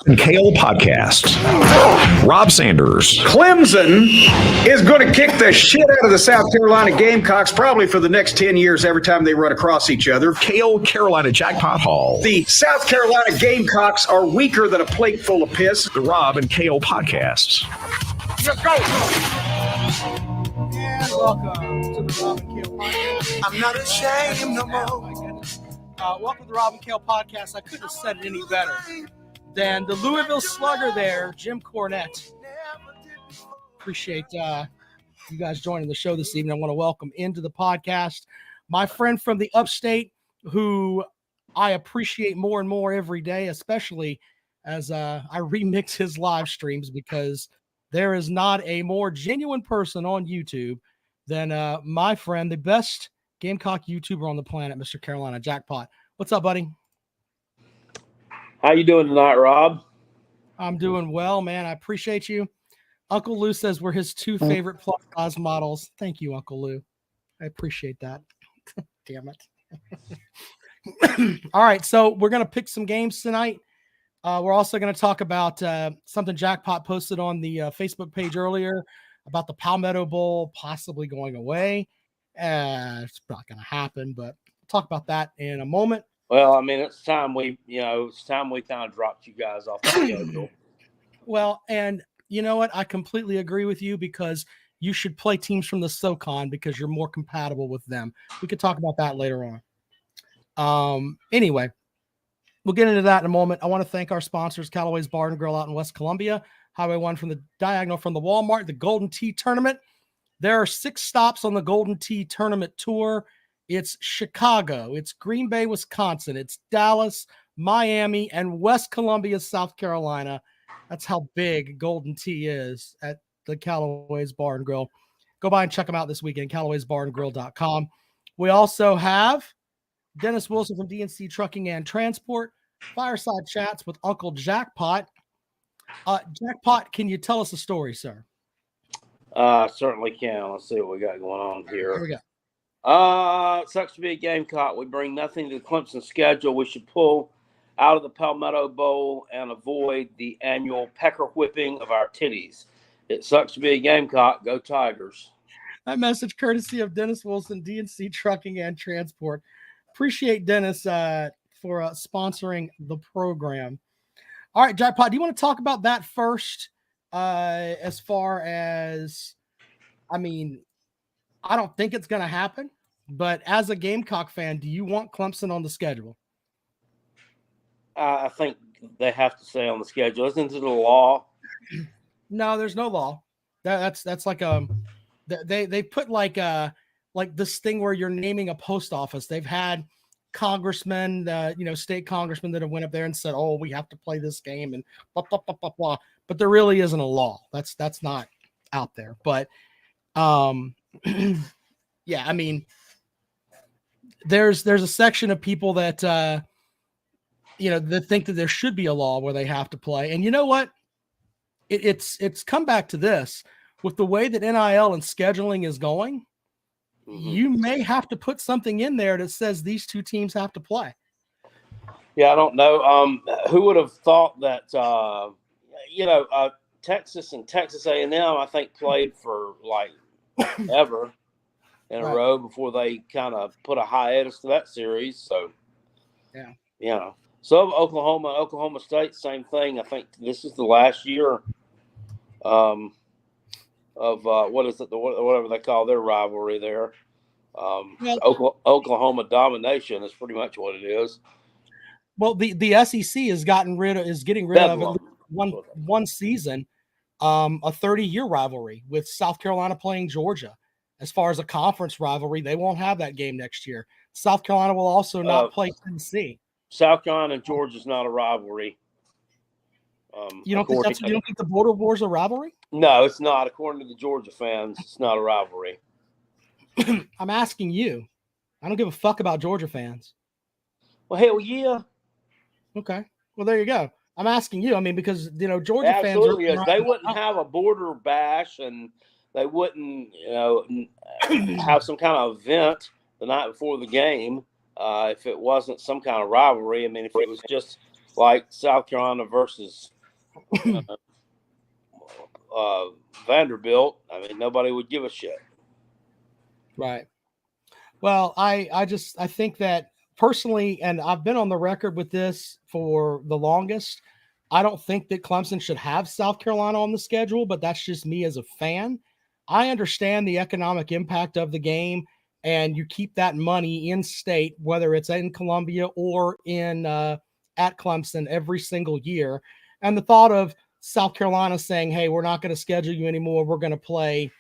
and Kale podcast. Rob Sanders. Clemson is going to kick the shit out of the South Carolina Gamecocks probably for the next 10 years every time they run across each other. Kale Carolina Jackpot Hall. The South Carolina Gamecocks are weaker than a plate full of piss. The Rob and Kale podcasts. Let's go. And welcome to the Rob and Kale podcast. I'm not ashamed no more. Oh my goodness. Welcome to the Rob and Kale podcast. I couldn't have said it any better than the Louisville Slugger there, Jim Cornette. Appreciate you guys joining the show this evening. I want to welcome into the podcast my friend from the upstate who I appreciate more and more every day, especially as I remix his live streams, because there is not a more genuine person on YouTube than my friend, the best Gamecock YouTuber on the planet, Mr. Carolina Jackpot. What's up, buddy? How you doing tonight, Rob? I'm doing well, man. I appreciate you. Uncle Lou says we're his two favorite plus size models. Thank you, Uncle Lou. I appreciate that. Damn it. All right, so we're going to pick some games tonight. We're also going to talk about something Jackpot posted on the Facebook page earlier about the Palmetto Bowl possibly going away. It's not going to happen, but we'll talk about that in a moment. Well, I mean, it's time we kind of dropped you guys off the schedule. Well, and you know what? I completely agree with you because you should play teams from the SoCon because you're more compatible with them. We could talk about that later on. Anyway, we'll get into that in a moment. I want to thank our sponsors, Callaway's Bar and Grill out in West Columbia, Highway 1 from the diagonal from the Walmart, the Golden Tee Tournament. There are 6 stops on the Golden Tee Tournament Tour. It's Chicago, it's Green Bay, Wisconsin, it's Dallas, Miami, and West Columbia, South Carolina. That's how big Golden Tee is at the Callaway's Bar and Grill. Go by and check them out this weekend, Callaway'sBarandGrill.com. We also have Dennis Wilson from DNC Trucking and Transport, Fireside Chats with Uncle Jackpot. Jackpot, can you tell us a story, sir? Certainly can. Let's see what we got going on here. Here we go. It sucks to be a Gamecock. We bring nothing to the Clemson schedule. We should pull out of the Palmetto Bowl and avoid the annual pecker whipping of our titties. It sucks to be a Gamecock. Go Tigers. That message courtesy of Dennis Wilson, DNC Trucking and Transport. Appreciate Dennis for sponsoring the program. All right, Jackpot, do you want to talk about that first? As far as, I mean, I don't think it's going to happen, but as a Gamecock fan, do you want Clemson on the schedule? I think they have to stay on the schedule. Isn't it a law? No, there's no law. That's like they put like this thing where you're naming a post office. They've had congressmen, state congressmen that have went up there and said, "Oh, we have to play this game," and blah blah blah blah blah. But there really isn't a law. That's not out there. But yeah, I mean, there's a section of people that that think that there should be a law where they have to play. And you know what? It's come back to this with the way that NIL and scheduling is going. Mm-hmm. You may have to put something in there that says these two teams have to play. Yeah, I don't know. Who would have thought that? Texas and Texas A&M, I think, played for like ever in a row before they kind of put a hiatus to that series. So, yeah. So Oklahoma State, same thing. I think this is the last year of what is it? Whatever they call their rivalry there. Oklahoma domination is pretty much what it is. Well, the SEC is getting rid of one season, a 30-year rivalry with South Carolina playing Georgia. As far as a conference rivalry, they won't have that game next year. South Carolina will also not play Tennessee. South Carolina and Georgia is not a rivalry. You don't think the Border War is a rivalry? No, it's not. According to the Georgia fans, it's not a rivalry. I'm asking you. I don't give a fuck about Georgia fans. Well, hell yeah. Okay. Well, there you go. I'm asking you. I mean, because Georgia Absolutely fans they wouldn't have a border bash, and they wouldn't, have some kind of event the night before the game if it wasn't some kind of rivalry. I mean, if it was just like South Carolina versus Vanderbilt, I mean, nobody would give a shit. Right. Well, I think that personally, and I've been on the record with this for the longest, I don't think that Clemson should have South Carolina on the schedule, but that's just me as a fan. I understand the economic impact of the game, and you keep that money in state, whether it's in Columbia or in at Clemson every single year. And the thought of South Carolina saying, hey, we're not going to schedule you anymore. We're going to play,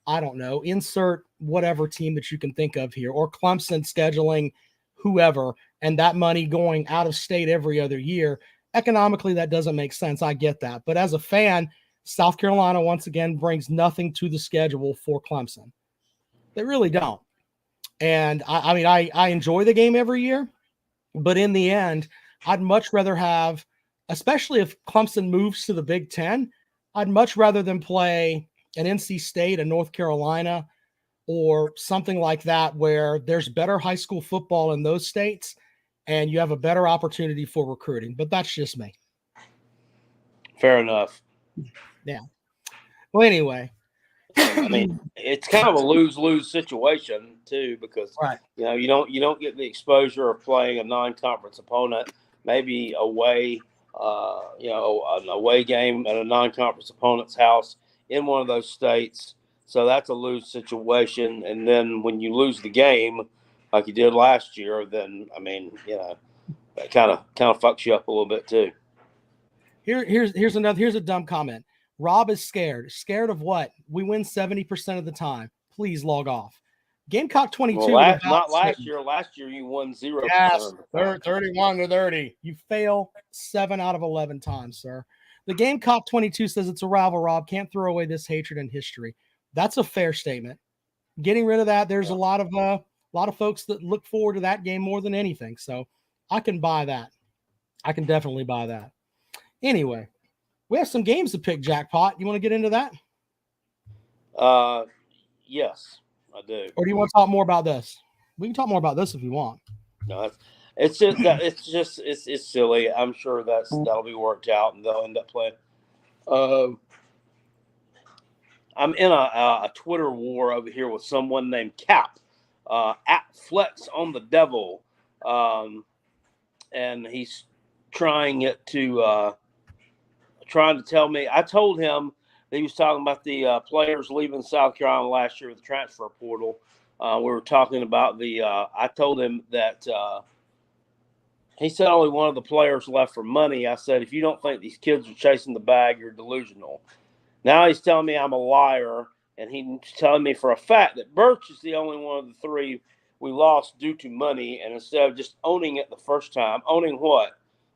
I don't know, insert whatever team that you can think of here, or Clemson scheduling whoever, and that money going out of state every other year. Economically, that doesn't make sense. I get that. But as a fan, South Carolina, once again, brings nothing to the schedule for Clemson. They really don't. And I enjoy the game every year, but in the end, I'd much rather have, especially if Clemson moves to the Big Ten, I'd much rather than play an NC State, a North Carolina, or something like that, where there's better high school football in those states and you have a better opportunity for recruiting. But that's just me. Fair enough. Yeah. Well, anyway. I mean, it's kind of a lose-lose situation too, because right. You don't get the exposure of playing a non-conference opponent, maybe away, an away game at a non-conference opponent's house in one of those states. So that's a lose situation. And then when you lose the game, like you did last year, then I mean, that kind of fucks you up a little bit too. Here's a dumb comment. Rob is scared. Scared of what? We win 70% of the time. Please log off. Gamecock 22. Well, not last year. Last year you won 0%. Yes, 31-30. You fail 7 out of 11 times, sir. The Gamecock 22 says it's a rival, Rob. Can't throw away this hatred in history. That's a fair statement. Getting rid of that, there's a lot of folks that look forward to that game more than anything. So I can buy that. I can definitely buy that. Anyway, we have some games to pick, Jackpot. You want to get into that? Yes, I do. Or do you want to talk more about this? We can talk more about this if you want. No, it's silly. I'm sure that'll be worked out and they'll end up playing. I'm in a Twitter war over here with someone named Cap, at Flex on the Devil, and he's trying to tell me. I told him that he was talking about the players leaving South Carolina last year with the transfer portal. We were talking about I told him that he said only one of the players left for money. I said, if you don't think these kids are chasing the bag, you're delusional. Now he's telling me I'm a liar, and he's telling me for a fact that Birch is the only one of the 3 we lost due to money, and instead of just owning it the first time, owning what?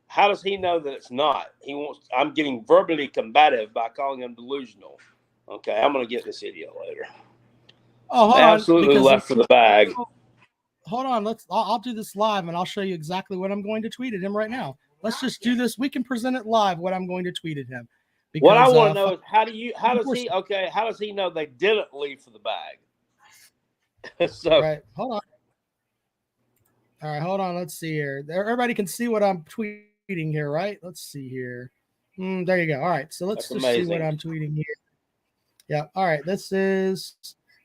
How does he know that it's not? I'm getting verbally combative by calling him delusional. Okay, I'm going to get this idiot later. Oh, hold absolutely on, left for the bag. Hold on, I'll do this live, and I'll show you exactly what I'm going to tweet at him right now. Let's just do this. We can present it live. What I'm going to tweet at him. Because, what I want to know is how does he know they didn't leave for the bag? So right, hold on. All right, hold on. Let's see here. Everybody can see what I'm tweeting here, right? Let's see here. There you go. All right, so let's see what I'm tweeting here. Yeah. All right. This is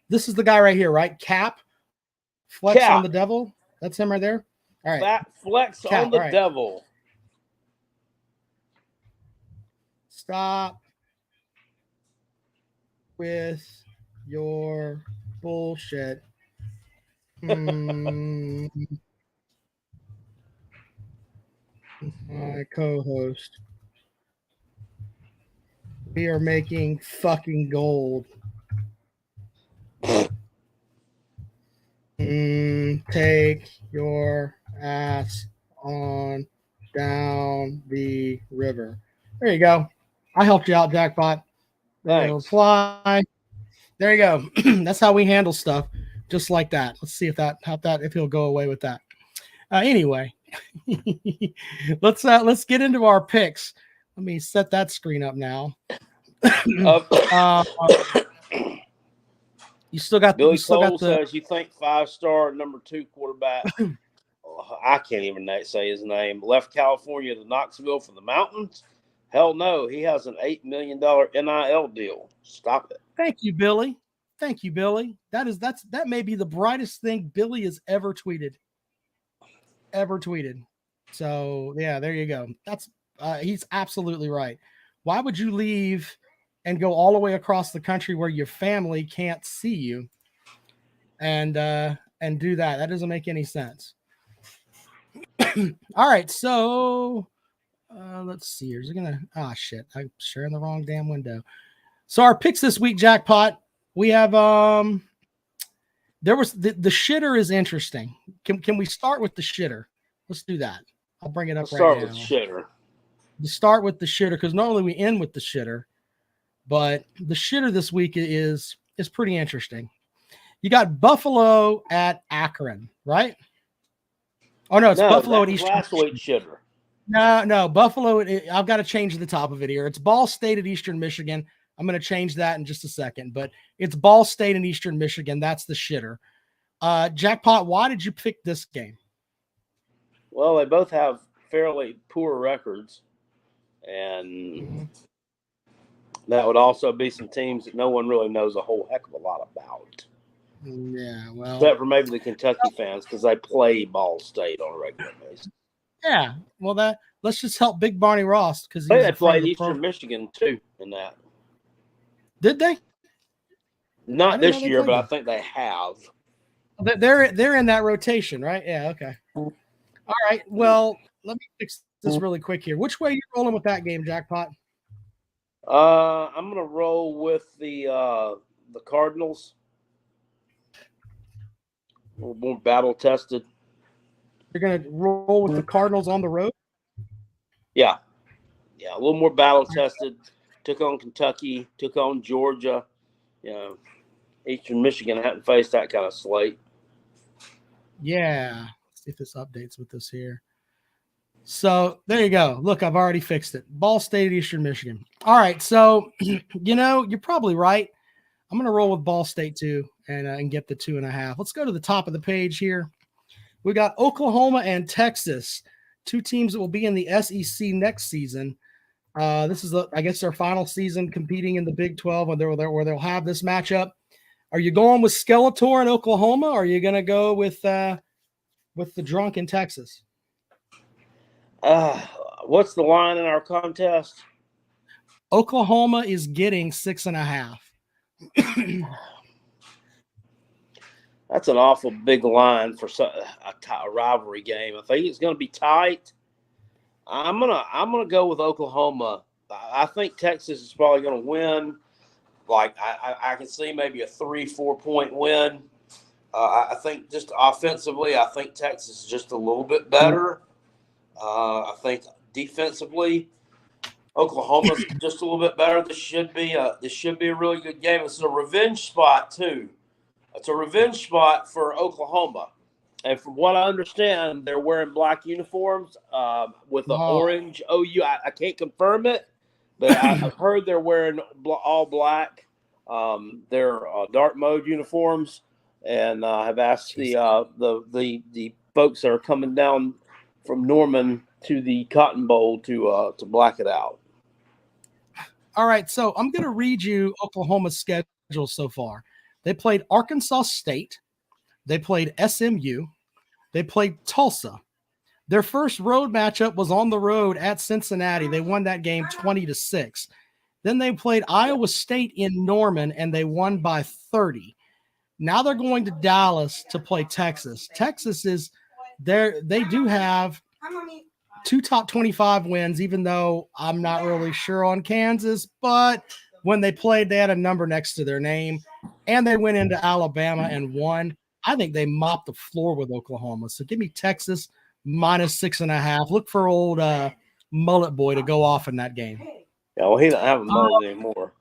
the guy right here, right? Cap, Flex on the Devil. That's him right there. All right. Fat Flex on the Devil. Stop with your bullshit. My co-host. We are making fucking gold. Take your ass on down the river. There you go. I helped you out, Jackpot. Reply. There you go. That's how we handle stuff, just like that. Let's see if he'll go away with that. Anyway, let's get into our picks. Let me set that screen up now. You still got Billy Cole says you think 5-star number 2 quarterback. I can't even say his name. Left California to Knoxville for the Mountains. Hell no, he has an $8 million NIL deal. Stop it. Thank you, Billy. Thank you, Billy. That may be the brightest thing Billy has ever tweeted. So yeah, there you go. That's he's absolutely right. Why would you leave and go all the way across the country where your family can't see you and do that? That doesn't make any sense. All right, so let's see. Is it gonna? Shit! I'm sharing the wrong damn window. So our picks this week, Jackpot. We have there was the shitter is interesting. Can we start with the shitter? Let's do that. I'll bring it up right now. Start with shitter. To start with the shitter, because normally we end with the shitter, but the shitter this week is pretty interesting. You got Buffalo at Akron, right? Oh no, it's Buffalo at Eastern. Last week shitter. No, Buffalo. I've got to change the top of it here. It's Ball State at Eastern Michigan. I'm going to change that in just a second, but it's Ball State and Eastern Michigan. That's the shitter. Jackpot, why did you pick this game? Well, they both have fairly poor records, and that would also be some teams that no one really knows a whole heck of a lot about. Yeah, well, except for maybe the Kentucky fans because they play Ball State on a regular basis. Yeah, well, let's just help Big Barney Ross because they played Eastern Michigan too in that. Did they? Not this year, but I think they have. They're in that rotation, right? Yeah. Okay. All right. Well, let me fix this really quick here. Which way are you rolling with that game, Jackpot? I'm gonna roll with the Cardinals. A little more battle tested. You're gonna roll with the Cardinals on the road? Yeah, a little more battle tested. Took on Kentucky, took on Georgia. Eastern Michigan hadn't faced that kind of slate. Yeah. Let's see if this updates with this here. So there you go. Look, I've already fixed it. Ball State, Eastern Michigan. All right. So, you're probably right. I'm going to roll with Ball State too and get the 2.5. Let's go to the top of the page here. We got Oklahoma and Texas, two teams that will be in the SEC next season. This is, I guess, their final season competing in the Big 12 where they'll have this matchup. Are you going with Skeletor in Oklahoma, or are you going to go with the drunk in Texas? What's the line in our contest? Oklahoma is getting 6.5. That's an awful big line for a rivalry game. I think it's going to be tight. I'm gonna go with Oklahoma. I think Texas is probably going to win. Like I can see maybe a 3-4 point win. I think just offensively, I think Texas is just a little bit better. I think defensively, Oklahoma's just a little bit better. This should be a really good game. This is a revenge spot too. It's a revenge spot for Oklahoma. And from what I understand, they're wearing black uniforms with the orange OU. I can't confirm it, but I've heard they're wearing all black. They're dark mode uniforms, and have asked the folks that are coming down from Norman to the Cotton Bowl to black it out. All right, so I'm going to read you Oklahoma's schedule so far. They played Arkansas State. They played SMU. They played Tulsa. Their first road matchup was on the road at Cincinnati. They won that game 20-6. Then they played Iowa State in Norman, and they won by 30. Now they're going to Dallas to play Texas. Texas is there. They do have 2 top 25 wins, even though I'm not really sure on Kansas. But when they played, they had a number next to their name, and they went into Alabama and won. I think they mopped the floor with Oklahoma. So give me Texas minus 6.5. Look for old Mullet Boy to go off in that game. Yeah, well, he doesn't have a mullet anymore.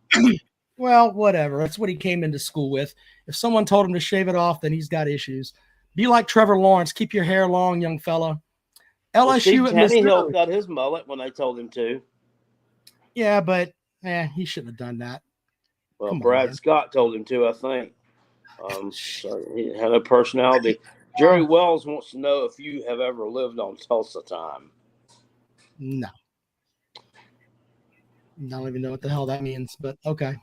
Well, whatever. That's what he came into school with. If someone told him to shave it off, then he's got issues. Be like Trevor Lawrence. Keep your hair long, young fella. LSU at Missouri. He got his mullet when they told him to. Yeah, but he shouldn't have done that. Well, Brad Scott told him to, I think. So he had a personality. Jerry Wells wants to know if you have ever lived on Tulsa time. No. I don't even know what the hell that means, but okay.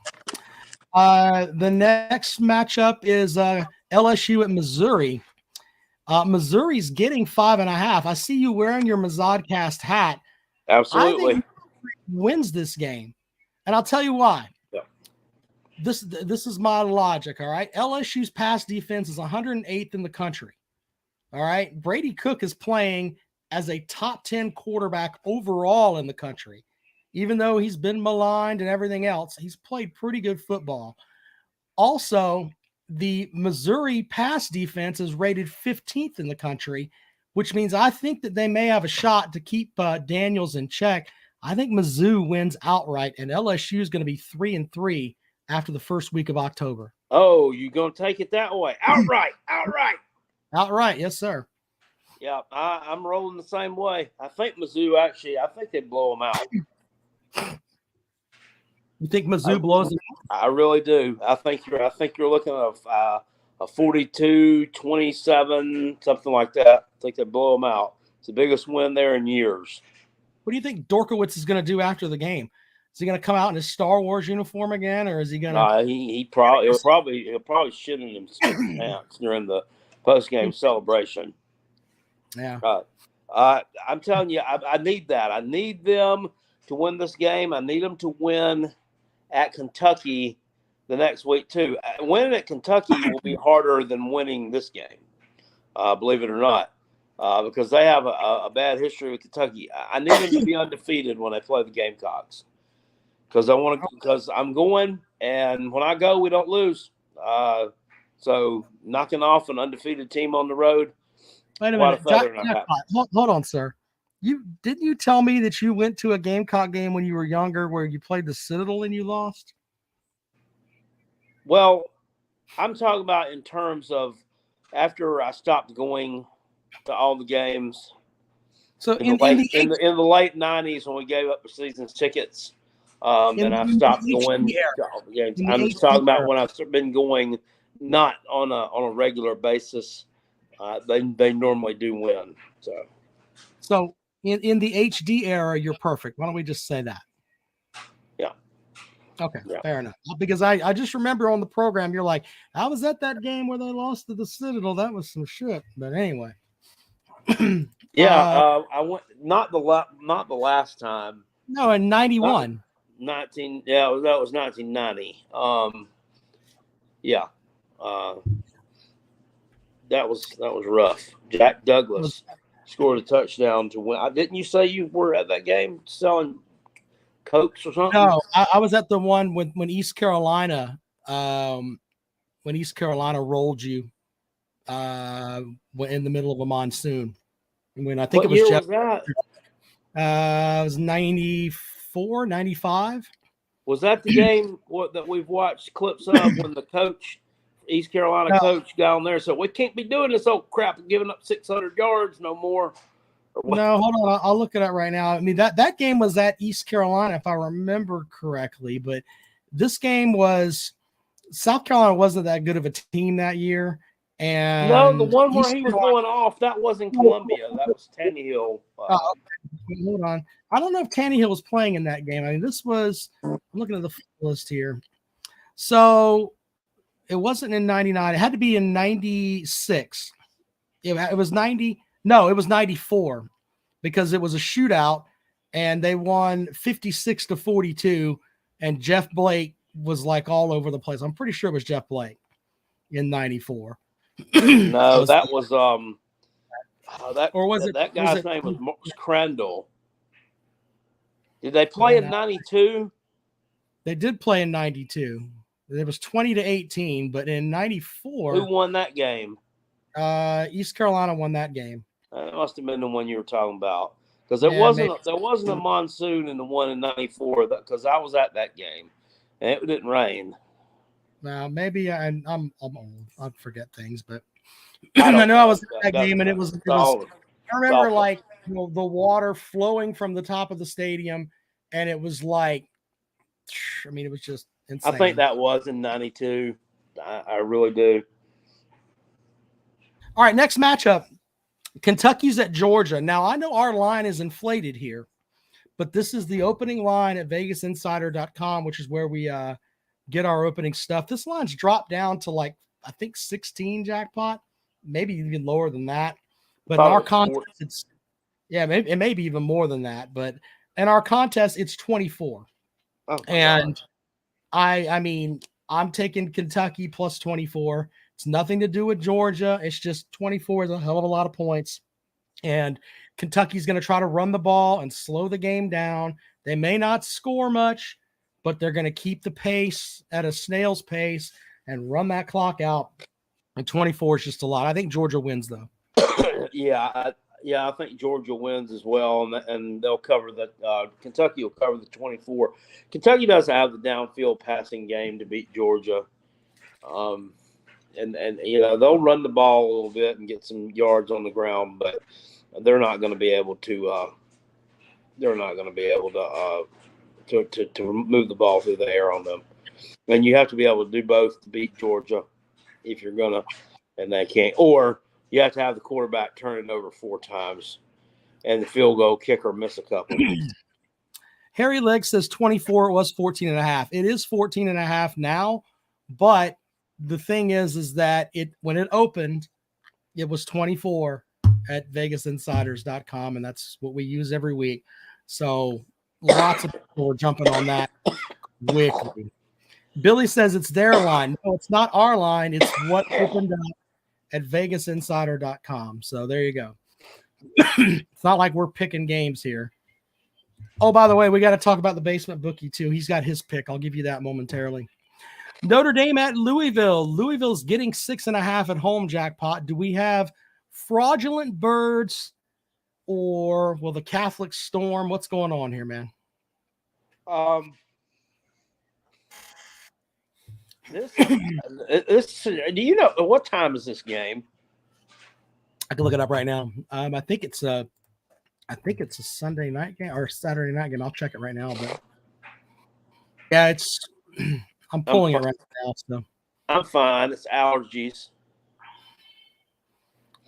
The next matchup is LSU at Missouri. Missouri's getting 5.5. I see you wearing your Mazodcast hat. Absolutely. I think wins this game, and I'll tell you why. Yeah. This is my logic. All right, LSU's pass defense is 108th in the country. All right, Brady Cook is playing as a top 10 quarterback overall in the country. Even though he's been maligned and everything else, he's played pretty good football. Also, the Missouri pass defense is rated 15th in the country, which means I think that they may have a shot to keep Daniels in check. I think Mizzou wins outright, and LSU is going to be 3-3 after the first week of October. Oh, you're going to take it that way? Outright. Outright, yes, sir. Yeah, I'm rolling the same way. I think Mizzou I think they blow them out. You think Mizzou blows them out? I really do. I think you're looking at a 42-27, something like that. I think they blow them out. It's the biggest win there in years. What do you think Dorkowitz is going to do after the game? Is he going to come out in his Star Wars uniform again, or is he going to? He'll probably shit in his pants during the post-game celebration. Yeah. I'm telling you, I need that. I need them to win this game. I need them to win at Kentucky the next week too. Winning at Kentucky will be harder than winning this game, believe it or not, because they have a bad history with Kentucky. I need them to be undefeated when they play the Gamecocks, because I'm going, and when I go, we don't lose. So knocking off an undefeated team on the road. Wait a minute. Hold on, sir. Didn't you tell me that you went to a Gamecock game when you were younger where you played the Citadel and you lost? Well, I'm talking about in terms of after I stopped going to all the games. So in the late 90s when we gave up the season's tickets, and I stopped going to all the games. I'm talking about when I've been going not on a regular basis. They normally do win. So in the HD era, you're perfect. Why don't we just say that? Yeah. Okay, yeah. Fair enough. Because I just remember on the program, you're like, I was at that game where they lost to the Citadel. That was some shit. But anyway. Yeah, I went not the last time. No, in 91. That was 1990. Yeah. That was rough. Jack Douglas scored a touchdown to win. Didn't you say you were at that game selling Cokes or something? No, I was at the one when East Carolina rolled you in the middle of a monsoon. When I think what it was year Jeff. Was that? It was 94, 95. Was that the game that we've watched clips of when the coach, East Carolina coach, got on there? So we can't be doing this old crap and giving up 600 yards no more. No, hold on. I'll look it up right now. I mean, that game was at East Carolina, if I remember correctly. But this game was South Carolina wasn't that good of a team that year. And no, the one where he was going off, that wasn't Columbia. That was Tannehill. Hold on. I don't know if Tannehill was playing in that game. I mean, this was – I'm looking at the list here. So it wasn't in 99. It had to be in 96. It was 90 – no, it was 94 because it was a shootout, and they won 56-42, and Jeff Blake was like all over the place. I'm pretty sure it was Jeff Blake in 94. No, that was that guy's name was Mark Crandall. Did they play in 92? They did play in 92. It was 20-18, but in 94, who won that game? East Carolina won that game. That must have been the one you were talking about, because there wasn't a monsoon in the one in 94 because I was at that game and it didn't rain. Now maybe I'm old. I forget things, but I know I was at that game and it was I remember like the water flowing from the top of the stadium, and it was like, I mean, it was just insane. I think that was in 92. I really do. All right, next matchup. Kentucky's at Georgia. Now, I know our line is inflated here, but this is the opening line at vegasinsider.com, which is where we get our opening stuff. This line's dropped down to like, I think 16 Jackpot, maybe even lower than that. But in our contest, it may be even more than that. But in our contest, it's 24. Oh, and I mean, I'm taking Kentucky plus 24. It's nothing to do with Georgia. It's just 24 is a hell of a lot of points. And Kentucky's going to try to run the ball and slow the game down. They may not score much, but they're going to keep the pace at a snail's pace and run that clock out. And 24 is just a lot. I think Georgia wins, though. I think Georgia wins as well, and they'll cover that. Kentucky will cover the 24. Kentucky doesn't have the downfield passing game to beat Georgia, and they'll run the ball a little bit and get some yards on the ground, but they're not going to be able to. They're not going to be able to move the ball through the air on them, and you have to be able to do both to beat Georgia if you're gonna, and they can't, or you have to have the quarterback turn it over 4 times and the field goal kicker miss a couple. Harry Legg says 24. It was 14.5. It is 14.5 now, but the thing is that when it opened, it was 24 at vegasinsiders.com, and that's what we use every week. So lots of people are jumping on that quickly. Billy says it's their line. No, it's not our line. It's what opened up at vegasinsider.com. So there you go. It's not like we're picking games here. Oh, by the way, we got to talk about the basement bookie too. He's got his pick. I'll give you that momentarily. Notre Dame at Louisville. Louisville's getting 6.5 at home, Jackpot. Do we have fraudulent birds or the Catholic storm? What's going on here, man? This do you know what time is this game? I can look it up right now. I think it's a Sunday night game or Saturday night game. I'll check it right now, but yeah, I'm pulling it right now. So I'm fine. It's allergies.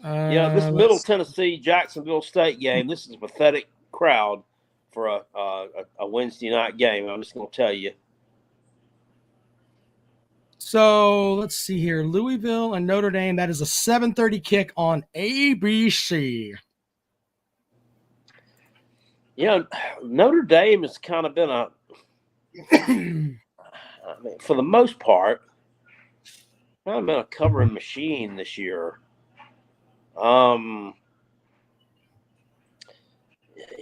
This Middle Tennessee Jacksonville State game. This is a pathetic crowd for a Wednesday night game. I'm just going to tell you. So let's see here. Louisville and Notre Dame. That is a 7:30 kick on ABC. Notre Dame has kind of been for the most part, kind of been a covering machine this year. I'm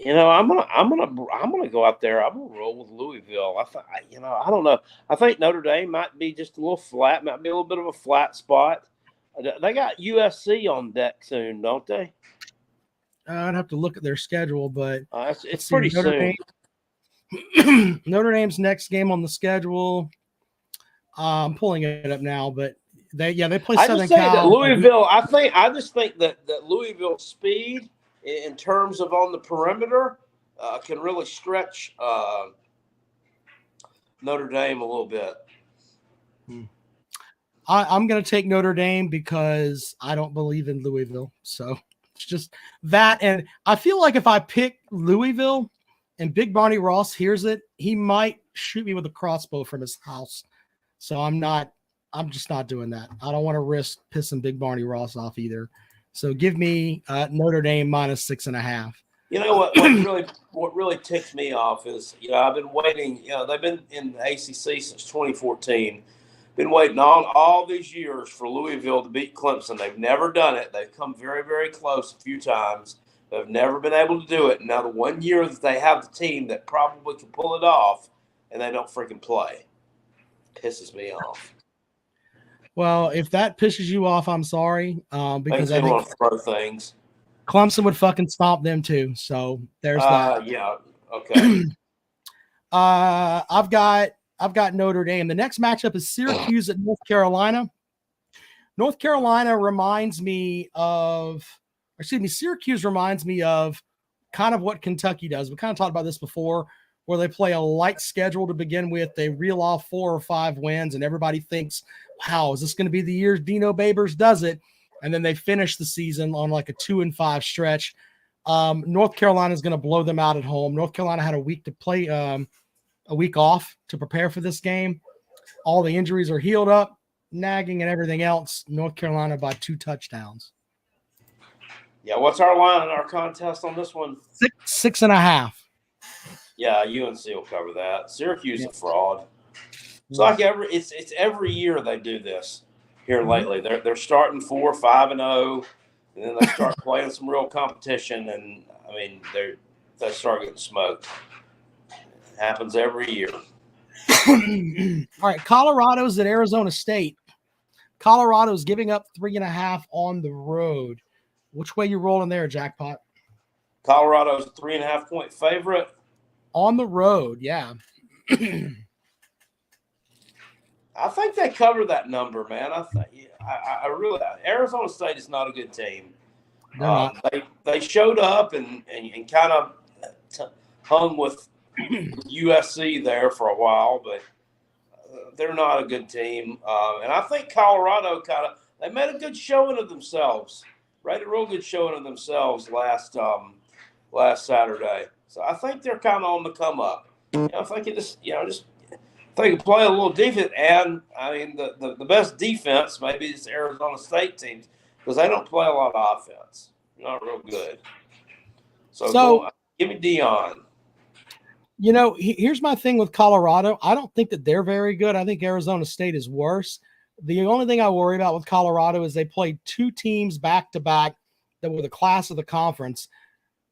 gonna go out there. I'm gonna roll with Louisville. I don't know. I think Notre Dame might be just a little flat. Might be a little bit of a flat spot. They got USC on deck soon, don't they? I'd have to look at their schedule, but it's pretty soon. Notre Dame's next game on the schedule. I'm pulling it up now, but they play Southern Cal. Louisville. I just think that Louisville's speed in terms of on the perimeter can really stretch Notre Dame a little bit. I'm going to take Notre Dame because I don't believe in Louisville. So it's just that. And I feel like if I pick Louisville and Big Barney Ross hears it, he might shoot me with a crossbow from his house. So I'm just not doing that. I don't want to risk pissing Big Barney Ross off either. So give me Notre Dame minus 6.5. You know what really ticks me off is, I've been waiting, they've been in the ACC since 2014. Been waiting all these years for Louisville to beat Clemson. They've never done it. They've come very, very close a few times. They've never been able to do it. Now the one year that they have the team that probably can pull it off and they don't freaking play. Pisses me off. Well, if that pisses you off, I'm sorry. Because I think want to throw things. Clemson would fucking stomp them too. So there's that. Yeah. Okay. I've got Notre Dame. The next matchup is Syracuse at North Carolina. North Carolina Syracuse reminds me of kind of what Kentucky does. We kind of talked about this before, where they play a light schedule to begin with. They reel off 4 or 5 wins, and everybody thinks, wow, is this going to be the year Dino Babers does it? And then they finish the season on like a 2-5 stretch. North Carolina is going to blow them out at home. North Carolina had a week to play, a week off to prepare for this game. All the injuries are healed up, nagging and everything else. North Carolina by 2 touchdowns. Yeah, what's our line in our contest on this one? 6.5. Yeah, UNC will cover that. Syracuse is a fraud. It's like it's every year they do this here lately. They're starting 4-5-0, and then they start playing some real competition, and I mean they start getting smoked. It happens every year. All right, Colorado's at Arizona State. Colorado's giving up 3.5 on the road. Which way you rolling there, Jackpot? Colorado's a 3.5-point favorite on the road. Yeah. I think they cover that number, man. I really Arizona State is not a good team. They showed up and kind of hung with USC there for a while, but they're not a good team. And I think Colorado they made a good showing of themselves. Right, a real good showing of themselves last Saturday. So I think they're kind of on the come up. If they could just if they could play a little defense, and I mean the best defense maybe is Arizona State teams because they don't play a lot of offense. Not real good. So give me Dion. Here's my thing with Colorado. I don't think that they're very good. I think Arizona State is worse. The only thing I worry about with Colorado is they played 2 teams back-to-back that were the class of the conference.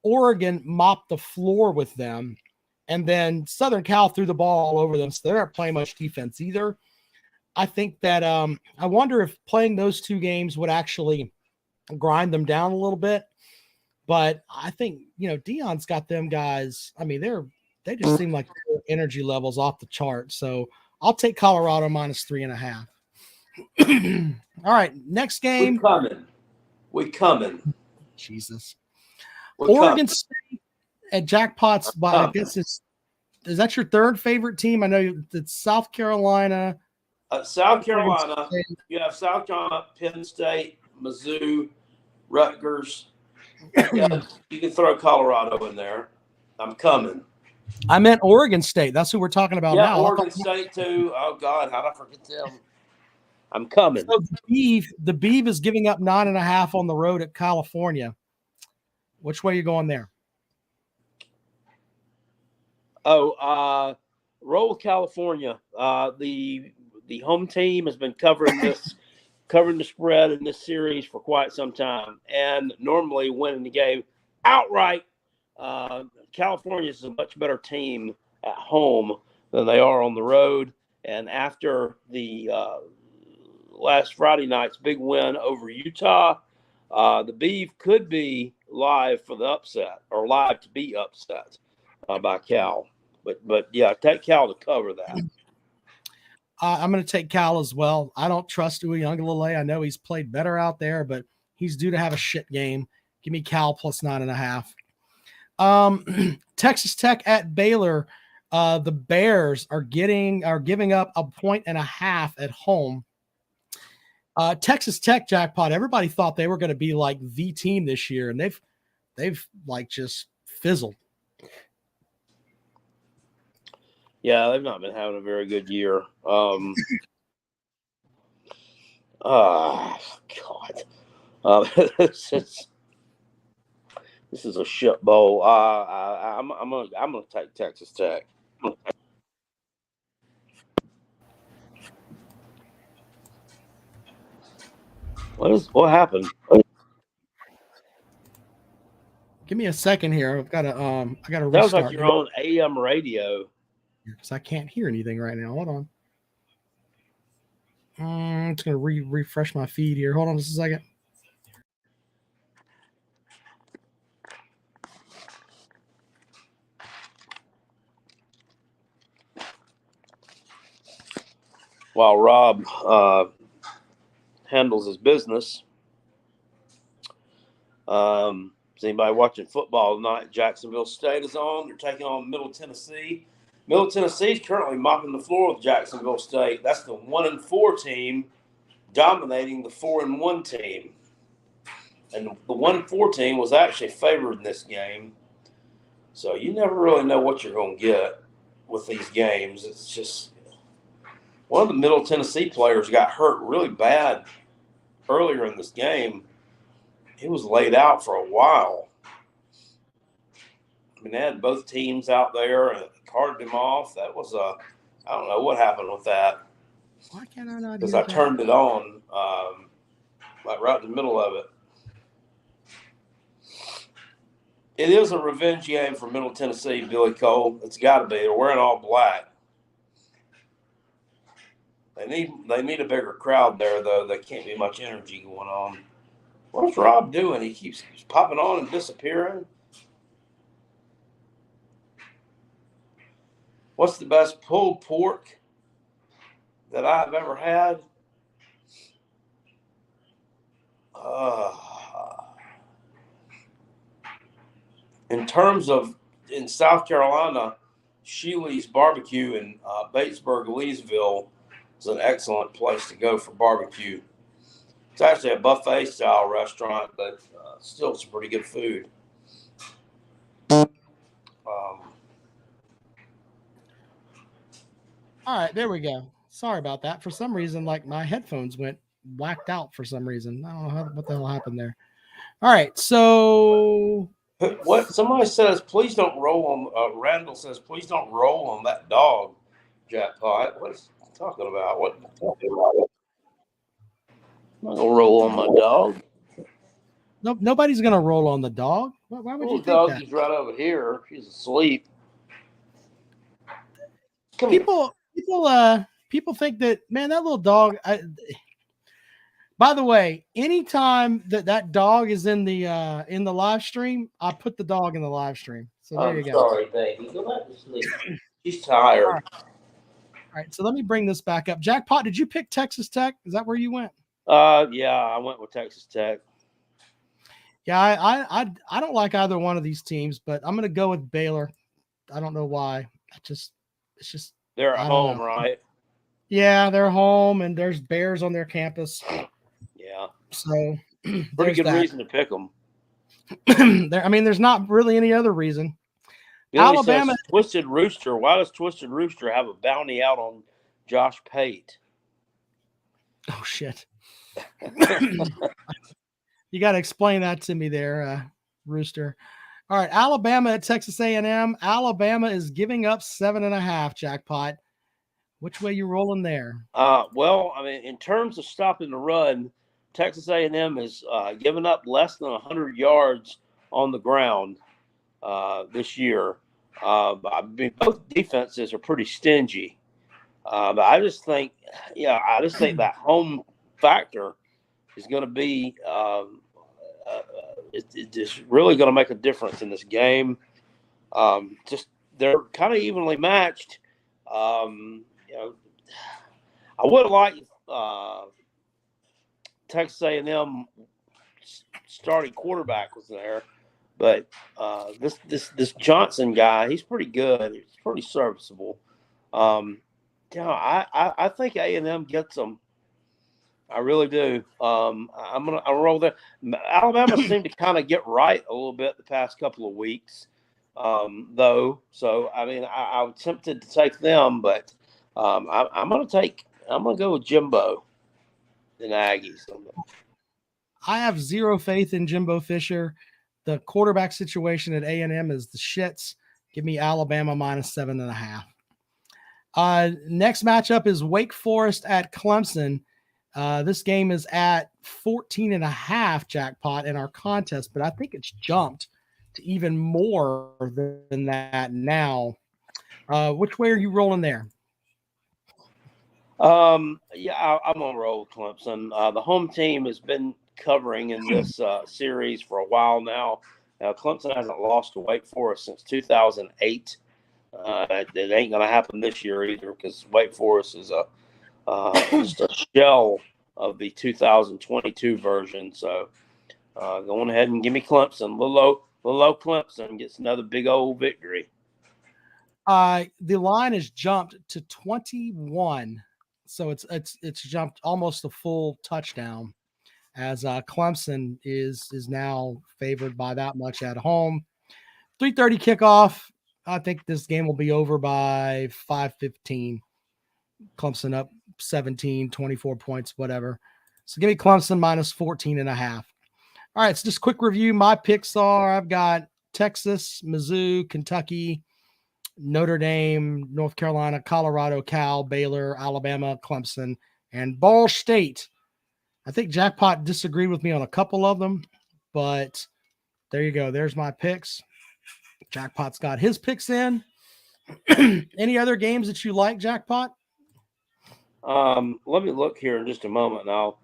Oregon mopped the floor with them, and then Southern Cal threw the ball all over them, so they aren't playing much defense either. I think that I wonder if playing those 2 games would actually grind them down a little bit. But I think, Dion's got them guys. I mean, they just seem like their energy levels off the chart. So I'll take Colorado minus 3.5. All right, next game. We coming. Jesus. We're Oregon State at Jackpot's. I guess is that your third favorite team? I know it's South Carolina. South Carolina. You have South Carolina, Penn State, Mizzou, Rutgers. Yeah, you can throw Colorado in there. I'm coming. I meant Oregon State. That's who we're talking about now. Yeah, Oregon State too. Oh God, how did I forget them? I'm coming. So the Beeve is giving up 9.5 on the road at California. Which way are you going there? Roll with California. The home team has been covering the spread in this series for quite some time, and normally winning the game outright. California is a much better team at home than they are on the road, and after the last Friday night's big win over Utah, the Beeve could be live for the upset, or live to be upset by Cal. But yeah, take Cal to cover that. I'm going to take Cal as well. I don't trust Uiagalelei. I know he's played better out there, but he's due to have a shit game. Give me Cal plus 9.5. Texas Tech at Baylor. The Bears are giving up 1.5 at home. Texas Tech, Jackpot, everybody thought they were going to be like the team this year, and they've like just fizzled. Yeah, they've not been having a very good year. God. This is a shit bowl. I'm gonna take Texas Tech. What happened? Give me a second here. I gotta restart. Sounds like you're on AM radio. Because I can't hear anything right now. Hold on. I'm just gonna refresh my feed here. Hold on just a second. While Rob handles his business, is anybody watching football tonight? Jacksonville State is on. They're taking on Middle Tennessee. Middle Tennessee is currently mopping the floor with Jacksonville State. That's the 1-4 team dominating the 4-1 team. And the 1-4 team was actually favored in this game. So you never really know what you're going to get with these games. It's just one of the Middle Tennessee players got hurt really bad earlier in this game. He was laid out for a while. I mean, they had both teams out there and carted him off. That was I don't know what happened with that. Why can't I not? Because I turned it on, like right in the middle of it. It is a revenge game for Middle Tennessee, Billy Cole. It's got to be. They're wearing all black. They need a bigger crowd there, though. There can't be much energy going on. What's Rob doing? He keeps popping on and disappearing. What's the best pulled pork that I've ever had? In terms of in South Carolina, Sheely's Barbecue in Batesburg, Leesville is an excellent place to go for barbecue. It's actually a buffet style restaurant, but still some pretty good food. All right, there we go. Sorry about that. For some reason, like my headphones went whacked out for some reason. I don't know what the hell happened there. All right, so what somebody says, please don't roll on. Randall says, please don't roll on that dog, Jackpot. What is he talking about? What? I'm not gonna roll on my dog. No, nobody's gonna roll on the dog. Why would you think dog that? is right over here. She's asleep. People think that, man, that little dog. By the way, anytime that dog is in the live stream, I put the dog in the live stream. So there you go. Sorry, baby. Go back to sleep. She's tired. All right, so let me bring this back up. Jackpot, did you pick Texas Tech? Is that where you went? Yeah, I went with Texas Tech. Yeah, I don't like either one of these teams, but I'm gonna go with Baylor. I don't know why. It's just they're at home, right? Yeah, they're home, and there's Bears on their campus. Yeah, so pretty good reason to pick them. There's not really any other reason. Billy Alabama says, Twisted Rooster. Why does Twisted Rooster have a bounty out on Josh Pate? Oh shit! You got to explain that to me there, Rooster. All right, Alabama at Texas A&M. Alabama is giving up 7.5. Jackpot. Which way you rolling there? Well, I mean, in terms of stopping the run, Texas A&M is giving up less than 100 yards on the ground this year. I mean, both defenses are pretty stingy. But I just think that home factor is going to be it's really going to make a difference in this game. Just they're kind of evenly matched. I would have liked Texas A&M starting quarterback was there, but this Johnson guy, he's pretty good. He's pretty serviceable. I think A&M gets them. I really do. I'll roll there. Alabama seemed to kind of get right a little bit the past couple of weeks, though. So I mean, I was tempted to take them, but I'm going to go with Jimbo and Aggies. I have zero faith in Jimbo Fisher. The quarterback situation at A&M is the shits. Give me Alabama minus 7.5. Next matchup is Wake Forest at Clemson. This game is at 14.5, Jackpot, in our contest, but I think it's jumped to even more than that now. Which way are you rolling there? I'm gonna roll with Clemson. The home team has been covering in this series for a while now. Clemson hasn't lost to Wake Forest since 2008. It ain't gonna happen this year either because Wake Forest is just a shell of the 2022 version. So going ahead and give me Clemson. Little low Clemson gets another big old victory. The line is jumped to 21. So it's jumped almost a full touchdown as Clemson is now favored by that much at home. 3:30 kickoff. I think this game will be over by 5:15. Clemson up 17, 24 points, whatever. So give me Clemson minus 14.5. All right, so just quick review. My picks are I've got Texas, Mizzou, Kentucky, Notre Dame, North Carolina, Colorado, Cal, Baylor, Alabama, Clemson, and Ball State. I think Jackpot disagreed with me on a couple of them, but there you go. There's my picks. Jackpot's got his picks in. Any other games that you like, Jackpot? Let me look here in just a moment, and I'll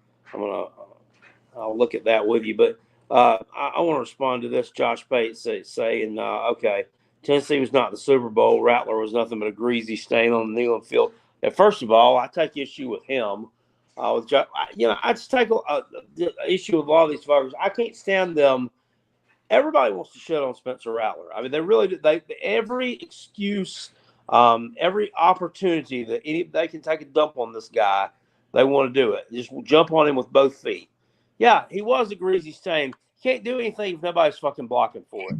look at that with you. But I want to respond to this. Josh Bates saying, okay, Tennessee was not the Super Bowl. Rattler was nothing but a greasy stain on the Neyland field. Now, first of all, I take issue with him. With Josh, I just take the issue with a lot of these folks. I can't stand them. Everybody wants to shit on Spencer Rattler. I mean, they really do. Every excuse, every opportunity that they can take a dump on this guy, they want to do it. Just jump on him with both feet. Yeah, he was a greasy stain. Can't do anything if nobody's fucking blocking for it.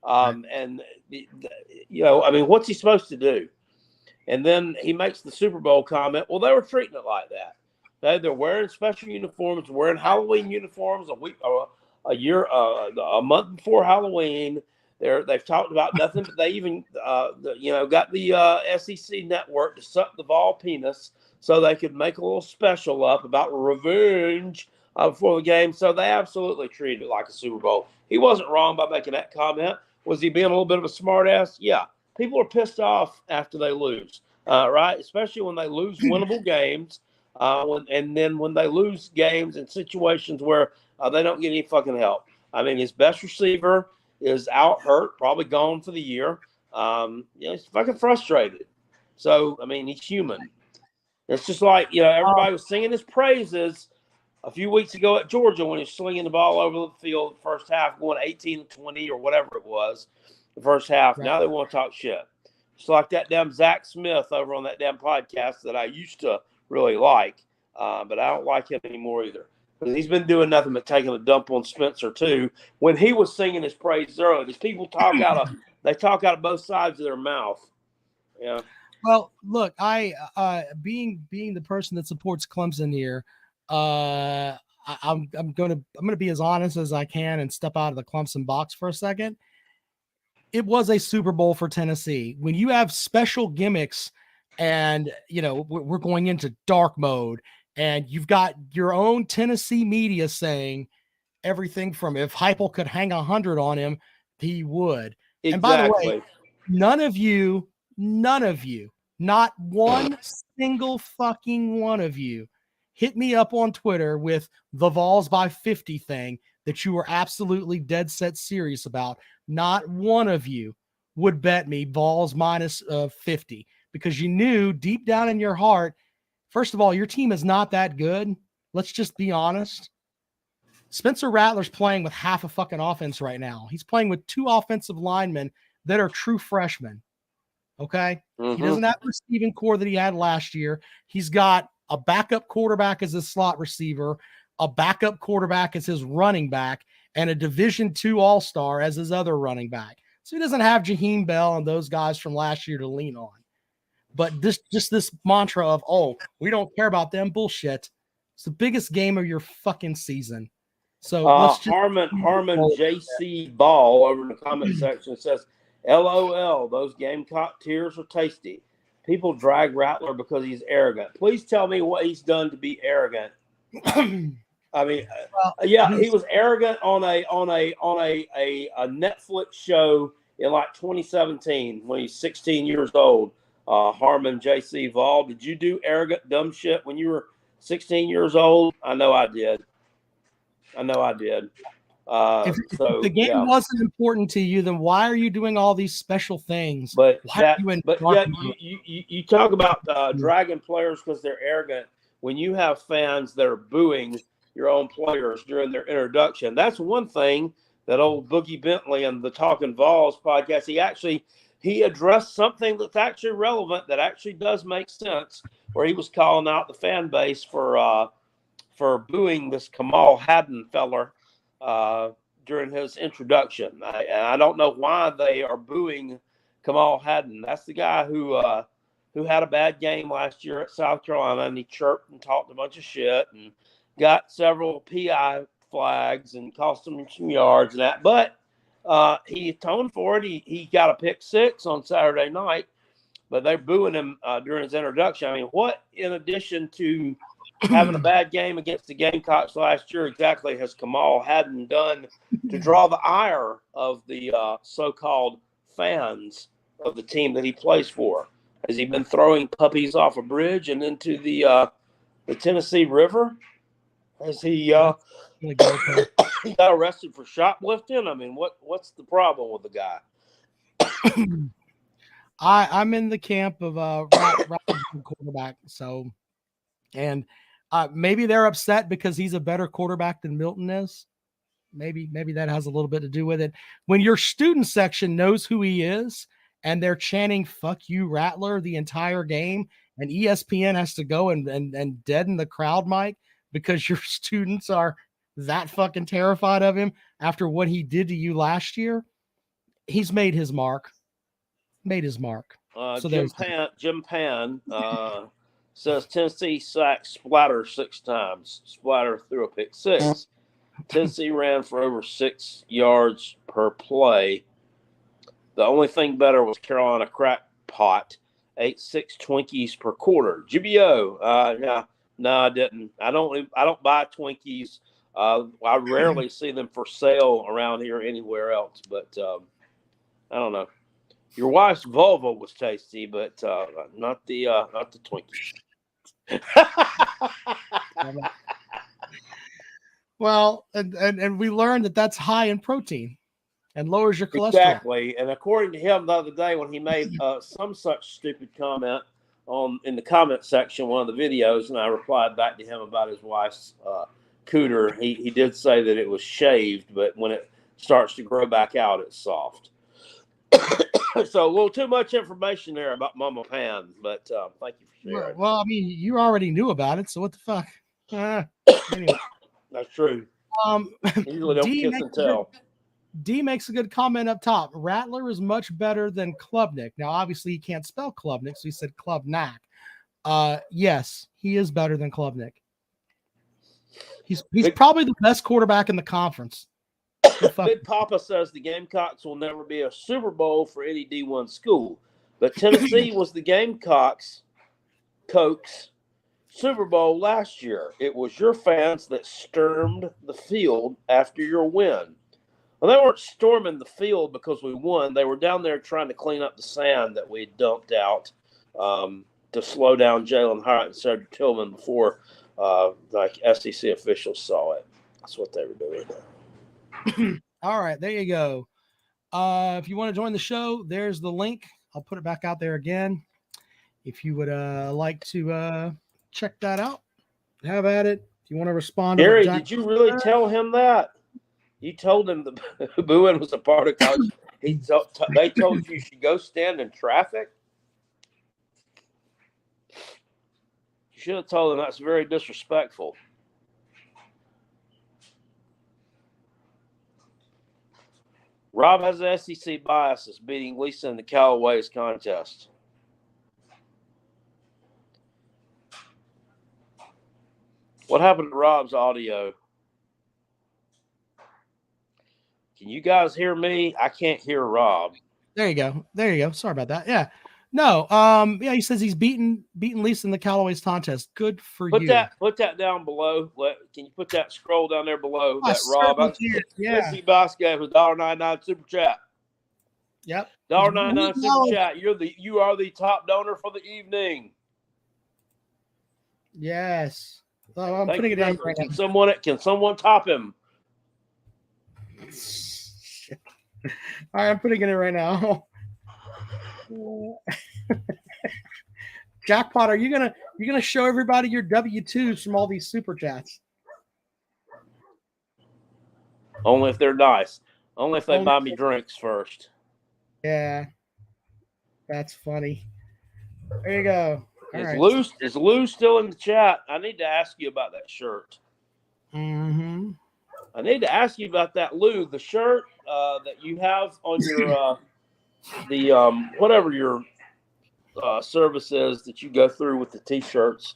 And I mean, what's he supposed to do? And then he makes the Super Bowl comment. Well, they were treating it like that. They're wearing special uniforms, wearing Halloween uniforms a month before Halloween. They've talked about nothing, but they even got the SEC network to suck the Vol penis so they could make a little special up about revenge before the game. So they absolutely treated it like a Super Bowl. He wasn't wrong by making that comment. Was he being a little bit of a smartass? Yeah. People are pissed off after they lose, right? Especially when they lose winnable games. And then when they lose games in situations where they don't get any fucking help. I mean, his best receiver is out hurt, probably gone for the year. He's fucking frustrated. So, I mean, he's human. It's just like, everybody was singing his praises a few weeks ago at Georgia when he was slinging the ball over the field the first half, going 18-20 or whatever it was the first half. Right. Now they want to talk shit. Just like that damn Zach Smith over on that damn podcast that I used to really like, but I don't like him anymore either. Because he's been doing nothing but taking a dump on Spencer too. When he was singing his praises earlier, these people talk out of both sides of their mouth. Yeah. Well, look, I being the person that supports Clemson here, I'm gonna be as honest as I can and step out of the Clemson box for a second. It was a Super Bowl for Tennessee. When you have special gimmicks and we're going into dark mode, and you've got your own Tennessee media saying everything from if Heupel could hang 100 on him, he would. Exactly. And by the way, none of you, not one single fucking one of you hit me up on Twitter with the Vols by 50 thing that you were absolutely dead set serious about. Not one of you would bet me Vols minus 50 because you knew deep down in your heart, first of all, your team is not that good. Let's just be honest. Spencer Rattler's playing with half a fucking offense right now. He's playing with 2 offensive linemen that are true freshmen. Okay? Mm-hmm. He doesn't have the receiving core that he had last year. He's got a backup quarterback as his slot receiver, a backup quarterback as his running back, and a Division II All-Star as his other running back. So he doesn't have Jaheim Bell and those guys from last year to lean on. But this mantra of, we don't care about them, bullshit. It's the biggest game of your fucking season. So let's just Harmon JC Ball over in the comment section says, LOL, those Gamecock tears are tasty. People drag Rattler because he's arrogant. Please tell me what he's done to be arrogant. I mean, he was arrogant on a Netflix show in like 2017 when he's 16 years old. Harmon JC Vol, did you do arrogant dumb shit when you were 16 years old? I know I did. If the game wasn't important to you, then why are you doing all these special things? You talk about dragging players because they're arrogant. When you have fans that are booing your own players during their introduction, that's one thing that old Boogie Bentley and the Talking Vols podcast, he addressed something that's actually relevant, that actually does make sense, where he was calling out the fan base for for booing this Kamal Haddon feller during his introduction. I don't know why they are booing Kamal Haddon. That's the guy who had a bad game last year at South Carolina, and he chirped and talked a bunch of shit and got several PI flags and cost him some yards and that. But he atoned for it. He got a pick six on Saturday night, but they're booing him during his introduction. I mean, what in addition to having a bad game against the Gamecocks last year exactly has Kamal Haddon done to draw the ire of the so-called fans of the team that he plays for? Has he been throwing puppies off a bridge and into the Tennessee River? Has he he got arrested for shoplifting? I mean, what's the problem with the guy? I'm in the camp of quarterback. So, and maybe they're upset because he's a better quarterback than Milton is. Maybe that has a little bit to do with it. When your student section knows who he is and they're chanting "fuck you, Rattler" the entire game, and ESPN has to go and deaden the crowd mic because your students are that fucking terrified of him after what he did to you last year, he's made his mark. So Jim Pan says Tennessee sacked Splatter 6 times. Splatter threw a pick 6. Tennessee ran for over 6 yards per play. The only thing better was Carolina Crackpot, ate 6 Twinkies per quarter. GBO, no, I didn't. I don't buy Twinkies. I rarely see them for sale around here anywhere else. But I don't know. Your wife's vulva was tasty, but not the Twinkies. Well, and we learned that that's high in protein and lowers your cholesterol. Exactly. And according to him the other day when he made some such stupid comment in the comment section, one of the videos, and I replied back to him about his wife's cooter, he did say that it was shaved, but when it starts to grow back out, it's soft. So a little too much information there about Mama Pan, but thank you for sharing. Well, I mean, you already knew about it, so what the fuck? Anyway. That's true. Usually don't kiss and tell. D makes a good comment up top. Rattler is much better than Klubnik. Now, obviously, he can't spell Klubnik, so he said Klubnak. Yes, he is better than Klubnik. He's probably the best quarterback in the conference. Big Papa says the Gamecocks will never be a Super Bowl for any D1 school, but Tennessee was the Gamecocks' Super Bowl last year. It was your fans that stormed the field after your win. Well, they weren't storming the field because we won. They were down there trying to clean up the sand that we dumped out to slow down Jalen Hyatt and Cedric Tillman before SEC officials saw it. That's what they were doing. All right, there you go. If you want to join the show, there's the link. I'll put it back out there again. If you would like to check that out, have at it. If you want to respond, Gary, did you really tell him that? You told him the booing was a part of college. They told you should go stand in traffic. You should have told him that's very disrespectful. Rob has an SEC biases, beating Lisa in the Callaway's contest. What happened to Rob's audio? Can you guys hear me? I can't hear Rob. There you go. Sorry about that. Yeah. No. He says he's beaten Lisa in the Callaway's contest. Good for you. Put that down below. Can you put that scroll down there below? That Rob. Yeah. SC Boss gave a $1.99 super chat. Yep. $1.99 super chat. You are the top donor for the evening. Yes. I'm putting it in right now. Can someone top him? All right, I'm putting it in right now. Jackpot, are you gonna show everybody your W-2s from all these super chats? Only if they're nice. Only if they buy me drinks first. Yeah, that's funny. There you go. Is Lou still in the chat? I need to ask you about that shirt. Mm-hmm. I need to ask you about that, Lou. The shirt that you have on your whatever your service is that you go through with the T-shirts.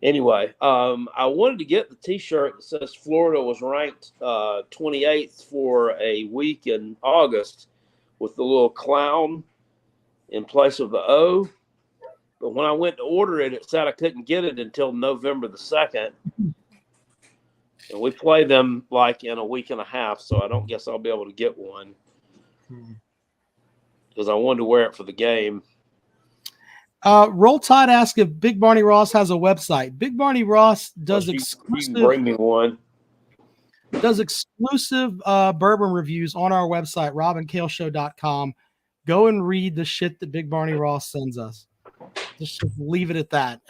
Anyway, I wanted to get the T-shirt that says Florida was ranked 28th for a week in August with the little clown in place of the O. But when I went to order it, it said I couldn't get it until November the 2nd. And we play them like in a week and a half, so I don't guess I'll be able to get one because I wanted to wear it for the game. Roll Tide asked if Big Barney Ross has a website. Big Barney Ross does exclusive. You can bring me one. Does exclusive bourbon reviews on our website, robandkaleshow.com. Go and read the shit that Big Barney Ross sends us. Just leave it at that.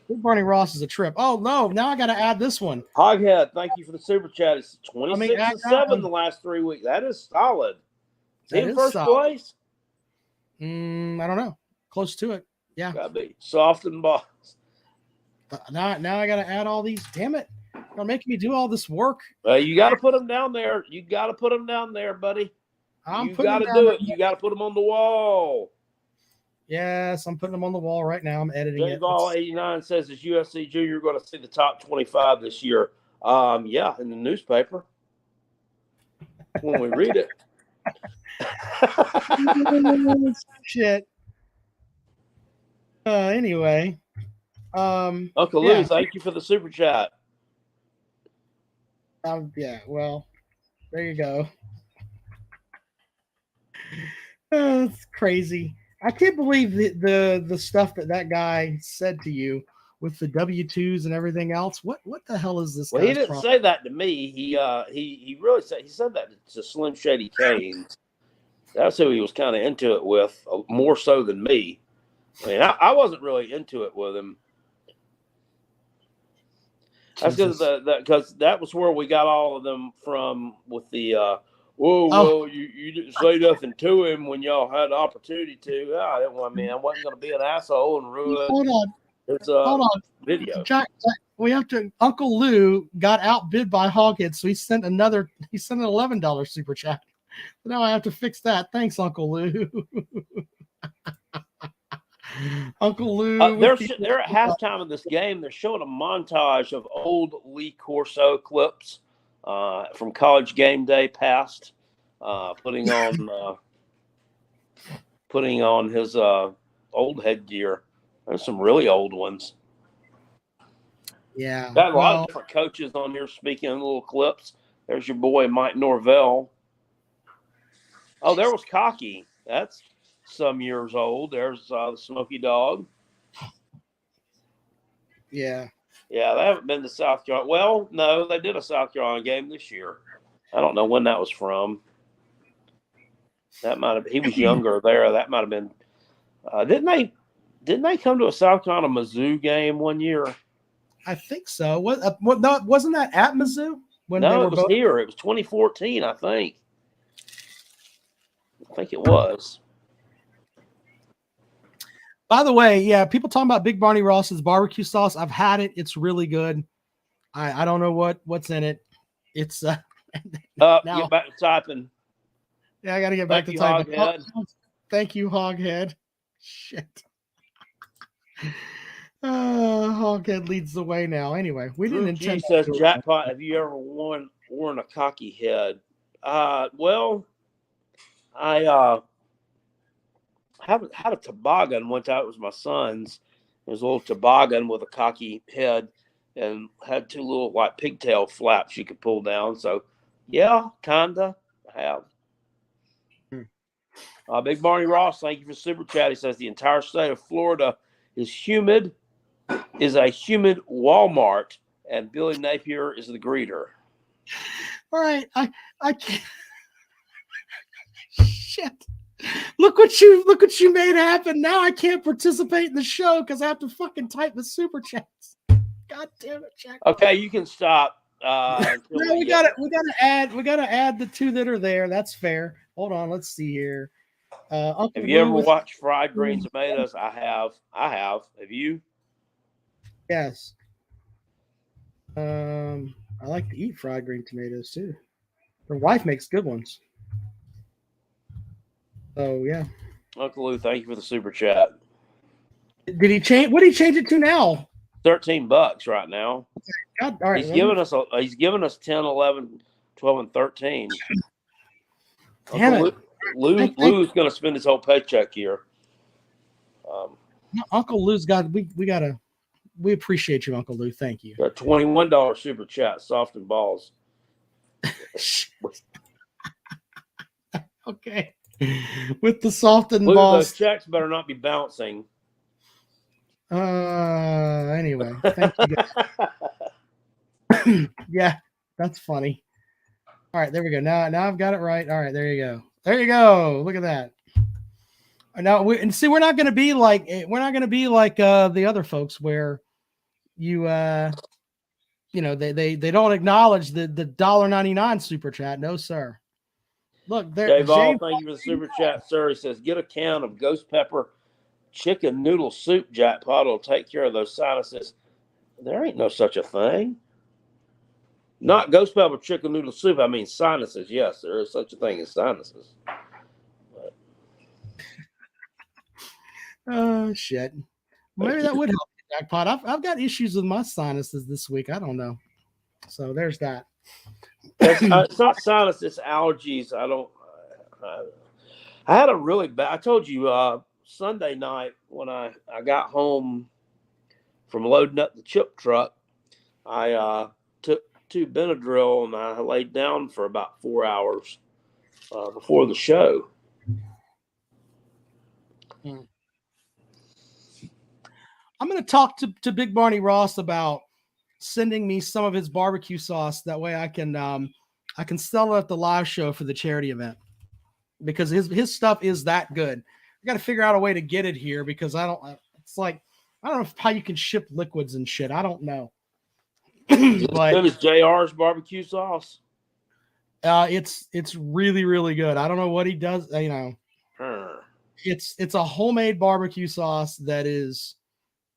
Big Barney Ross is a trip. Oh no! Now I got to add this one. Hoghead, thank you for the super chat. It's 26-7 the last 3 weeks. That is solid. Is he in first place? I don't know. Close to it. Yeah. Gotta be soft and boss. Now I got to add all these. Damn it! You're making me do all this work. You got to put them down there. You got to put them down there, buddy. You got to do it. You got to put them on the wall. Yes, I'm putting them on the wall right now. I'm editing it. J-Ball89 says, is USC Junior going to see the top 25 this year? Yeah, in the newspaper when we read it. Shit. Anyway. Uncle Lou, thank you for the super chat. Yeah, well, there you go. It's crazy. I can't believe the stuff that guy said to you with the W-2s and everything else. What the hell is this? Well, he didn't say that to me. He really said that to Slim Shady Canes. That's who he was kind of into it with, more so than me. I mean, I wasn't really into it with him. That's because that was where we got all of them from with the you didn't say nothing to him when y'all had the opportunity to. I wasn't going to be an asshole and ruin Hold on. video. Jack, we have to. Uncle Lou got outbid by Hoghead, so he sent an $11 super chat. Now I have to fix that. Thanks, Uncle Lou. Uncle Lou. They're at halftime of this game. They're showing a montage of old Lee Corso clips from College Game Day past, putting on his old headgear. There's some really old ones. Yeah, got a lot of different coaches on here speaking in little clips. There's your boy Mike Norvell. Oh, there was Cocky. That's some years old. There's the Smoky Dog. Yeah. Yeah, they haven't been to South Carolina. Well, no, they did a South Carolina game this year. I don't know when that was from. That might have. He was younger there. That might have been. Didn't they come to a South Carolina Mizzou game one year? I think so. What? No, wasn't that at Mizzou? No, it was here. It was 2014, I think. I think it was. By the way, yeah, people talking about Big Barney Ross's barbecue sauce. I've had it. It's really good. I don't know what's in it. It's now, get back to typing. Yeah, I got to get back to typing. Thank you, Hoghead. Shit. Hoghead leads the way now. Anyway, we didn't intend. She says, Jackpot, have you ever worn a cocky head? Well, I had a toboggan one time. It was my son's. It was a little toboggan with a cocky head and had two little like pigtail flaps you could pull down. So, yeah, kinda. I have. Big Barney Ross, thank you for super chat. He says the entire state of Florida is a humid Walmart, and Billy Napier is the greeter. All right, I can't. Shit. Look what you made happen. Now I can't participate in the show because I have to fucking type the super chats. God damn it, Jack. Okay, you can stop. No, we gotta add the two that are there. That's fair. Hold on, let's see here. Have you ever watched Fried Green Tomatoes? I have. Have you? Yes. I like to eat fried green tomatoes too. Her wife makes good ones. So yeah. Uncle Lou, thank you for the super chat. Did he change? What did he change it to now? $13 right now. God, all right, he's given us 10, 11, 12, and 13. Damn it. Lou's going to spend his whole paycheck here. Uncle Lou's got we appreciate you, Uncle Lou. Thank you. Got $21 super chat, soft and balls. Okay. With the soft and Lou, balls. those checks better not be bouncing. Anyway, thank you guys. Yeah, that's funny. All right, there we go. Now I've got it right. All right, there you go. There you go. Look at that. Now we're not going to be like the other folks where you they don't acknowledge the $1.99 super chat. No, sir. Look, there. Dave All, thank you for the super chat, sir. He says, get a can of ghost pepper chicken noodle soup, Jackpot. Will take care of those sinuses. There ain't no such a thing. Not ghost pepper chicken noodle soup. I mean sinuses. Yes, there is such a thing as sinuses. Oh shit! Maybe that would help, Jackpot. I've got issues with my sinuses this week. I don't know. So there's that. It's not sinus. It's allergies. I had a really bad. I told you Sunday night when I got home from loading up the chip truck, I took 2 Benadryl and I laid down for about 4 hours before the show. I'm going to talk to Big Barney Ross about sending me some of his barbecue sauce. That way I can sell it at the live show for the charity event, because his stuff is that good. I got to figure out a way to get it here, because I don't know how you can ship liquids and shit. I don't know. But as good as JR's barbecue sauce. It's really, really good. I don't know what he does. It's a homemade barbecue sauce that is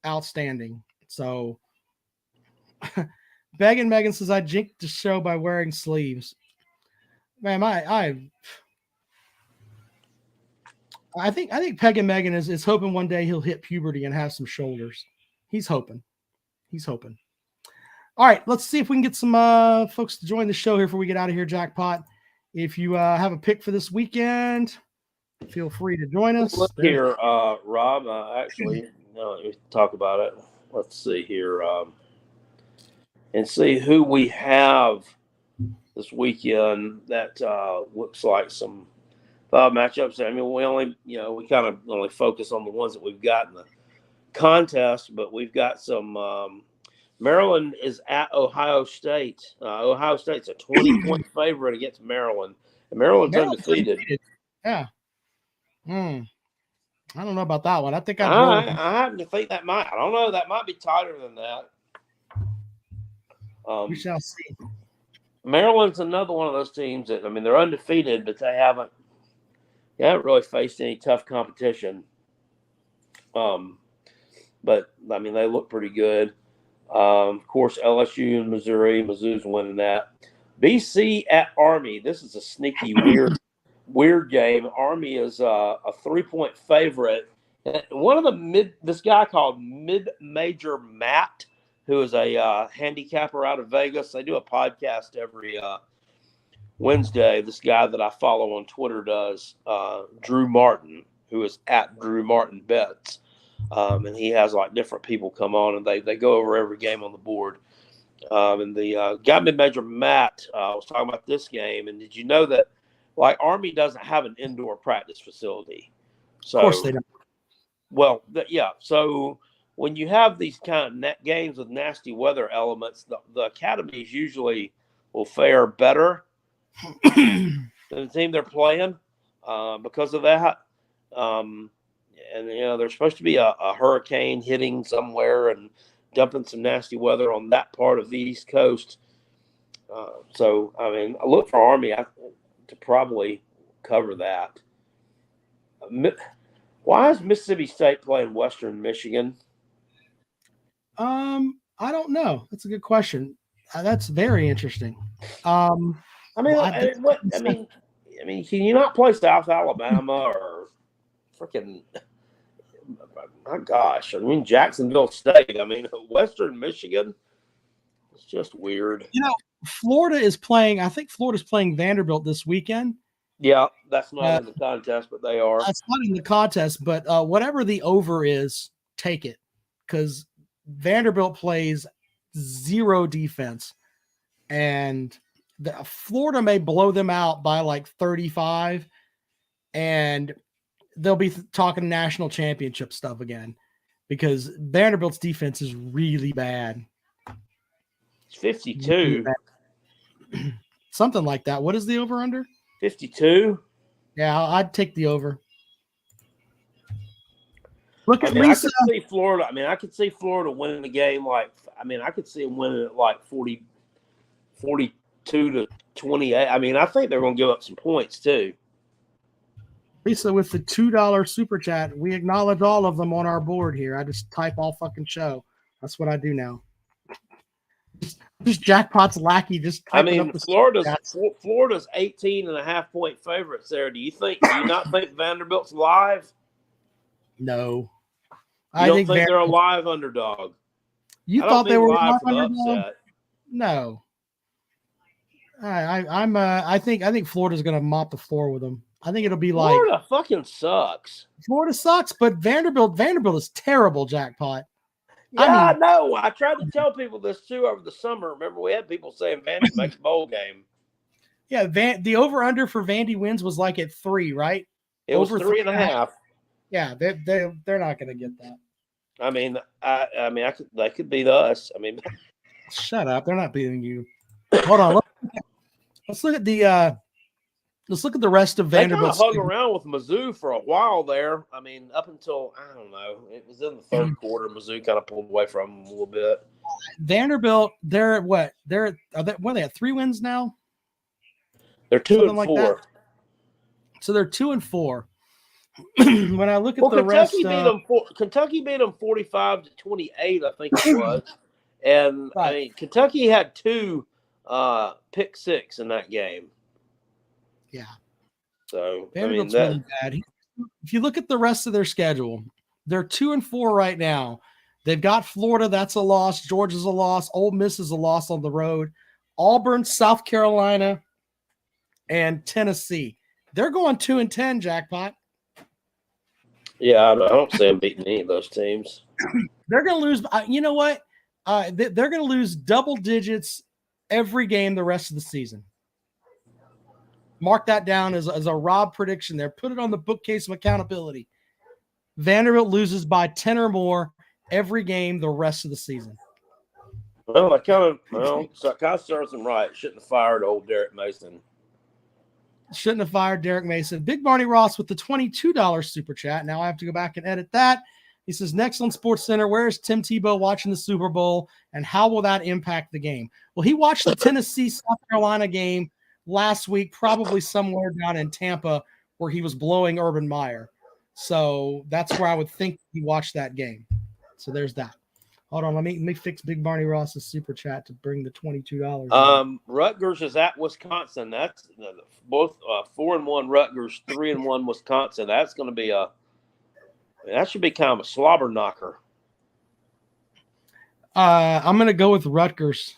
outstanding. So Megan says I jinked the show by wearing sleeves. Man, I think Peg and Megan is hoping one day he'll hit puberty and have some shoulders. He's hoping. All right, let's see if we can get some folks to join the show here before we get out of here, Jackpot. If you have a pick for this weekend, feel free to join us. Look here, Rob. Actually, no, let me talk about it. Let's see here, and see who we have this weekend. That looks like some matchups. I mean, we kind of only focus on the ones that we've got in the contest, but we've got some. Maryland is at Ohio State. Ohio State's a 20-point favorite against Maryland, and Maryland's undefeated. Yeah. I don't know about that one. I think I happen to think that might. I don't know. That might be tighter than that. We shall see. Maryland's another one of those teams that, I mean, they're undefeated, but they haven't really faced any tough competition. But I mean, they look pretty good. Of course, LSU and Missouri. Mizzou's winning that. BC at Army. This is a sneaky, weird game. Army is a 3-point favorite. One of this guy called Mid-Major Matt, who is a handicapper out of Vegas. They do a podcast every Wednesday. This guy that I follow on Twitter does, Drew Martin, who is at Drew Martin Bets. And he has like different people come on and they go over every game on the board. And the guy Mid-Major Matt was talking about this game. And did you know that like Army doesn't have an indoor practice facility? So, of course they don't. Well, yeah. So when you have these kind of games with nasty weather elements, the academies usually will fare better than the team they're playing because of that. And, there's supposed to be a hurricane hitting somewhere and dumping some nasty weather on that part of the East Coast. So, I mean, I look for Army to probably cover that. Why is Mississippi State playing Western Michigan? I don't know. That's a good question. That's very interesting. I mean, I mean, can you not play South Alabama or freaking? My gosh, I mean Jacksonville State. I mean Western Michigan. It's just weird. Florida is playing. I think Florida's playing Vanderbilt this weekend. Yeah, that's not in the contest, but they are. That's not in the contest, but whatever the over is, take it, because Vanderbilt plays zero defense, and Florida may blow them out by like 35, and they'll be talking national championship stuff again because Vanderbilt's defense is really bad. It's 52. Something like that. What is the over under? 52. Yeah, I'd take the over. Look at I could see Florida. I mean, I could see Florida winning the game. I could see them winning it like 42 to 28. I mean, I think they're going to give up some points too. Lisa, with the $2 super chat, we acknowledge all of them on our board here. I just type all fucking show. That's what I do now. Just Jackpot's lackey. Just Florida's 18.5 point favorites there. Do you not think Vanderbilt's live? No. I think they're a live underdog. You thought they were live underdog? No. I think Florida's going to mop the floor with them. I think it'll be like Florida fucking sucks. Florida sucks, but Vanderbilt is terrible, Jackpot. Yeah, I know. I tried to tell people this too over the summer. Remember, we had people saying Vandy makes bowl game. Yeah, the over under for Vandy wins was like at 3, right? It was 3.5. Yeah, they're not going to get that. I mean, they could beat us. I mean, shut up. They're not beating you. Hold on. Let's look at the rest of Vanderbilt. They kind of hung around with Mizzou for a while there. I mean, up until, I don't know, it was in the third quarter. Mizzou kind of pulled away from them a little bit. Vanderbilt, they're at what? Are they at 3 wins now? They're 2 and 4. Like so they're 2 and 4. When I look at the rest, Kentucky beat them 45 to 28, I think it was. And right. I mean, Kentucky had 2 pick six in that game. Yeah. So Vanderbilt's really bad. If you look at the rest of their schedule, they're 2 and 4 right now. They've got Florida, that's a loss. Georgia's a loss. Ole Miss is a loss on the road. Auburn, South Carolina, and Tennessee. They're going 2 and 10, Jackpot. Yeah, I don't see them beating any of those teams. They're going to lose. You know what? They're going to lose double digits every game the rest of the season. Mark that down as a Rob prediction there. Put it on the bookcase of accountability. Vanderbilt loses by 10 or more every game the rest of the season. Well, that kind of serves them right. Shouldn't have fired old Derek Mason. Shouldn't have fired Derek Mason. Big Barney Ross with the $22 super chat. Now I have to go back and edit that. He says, next on Sports Center, where is Tim Tebow watching the Super Bowl, and how will that impact the game? Well, he watched the Tennessee-South Carolina game last week, probably somewhere down in Tampa where he was blowing Urban Meyer. So that's where I would think he watched that game. So there's that. Hold on, let me fix Big Barney Ross's super chat to bring the $22. Rutgers is at Wisconsin. That's both 4-1 Rutgers, 3-1 Wisconsin. That's going to be that should be kind of a slobber knocker. I'm going to go with Rutgers.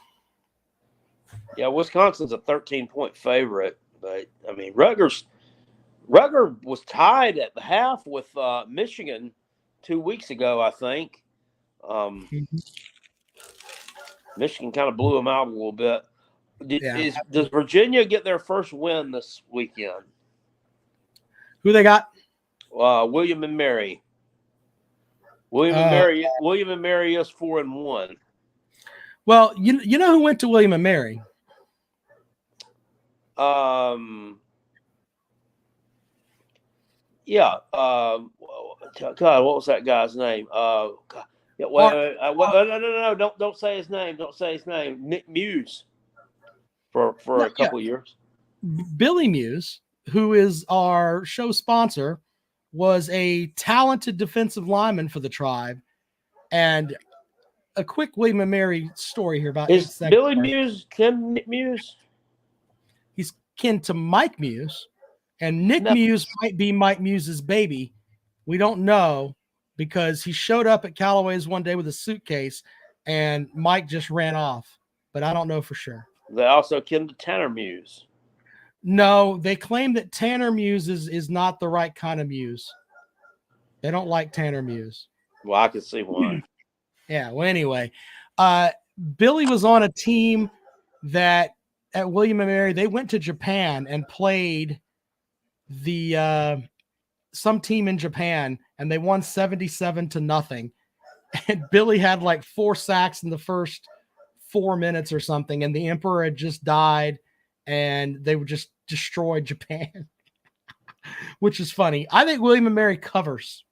Yeah, Wisconsin's a 13-point favorite, but I mean Rutgers was tied at the half with Michigan 2 weeks ago, I think. Michigan kind of blew them out a little bit. Does Virginia get their first win this weekend? Who they got? William and Mary. William and Mary is 4-1. Well, you know who went to William and Mary? Yeah. God, what was that guy's name? God. Yeah, no. Don't say his name. Don't say his name. Nick Muse for a couple of years. Billy Muse, who is our show sponsor, was a talented defensive lineman for the Tribe, and a quick William and Mary story here about Is 8 seconds. Billy Muse Kim Muse? He's kin to Mike Muse, and Nick No. Muse might be Mike Muse's baby. We don't know because he showed up at Callaway's one day with a suitcase, and Mike just ran off. But I don't know for sure. They also kin to Tanner Muse. No, they claim that Tanner Muse is not the right kind of Muse. They don't like Tanner Muse. Well, I can see why. Yeah, well, anyway, Billy was on a team that at William and Mary, they went to Japan and played the some team in Japan, and they won 77-0. And Billy had like 4 sacks in the first 4 minutes or something, and the Emperor had just died, and they would just destroy Japan, which is funny. I think William and Mary covers.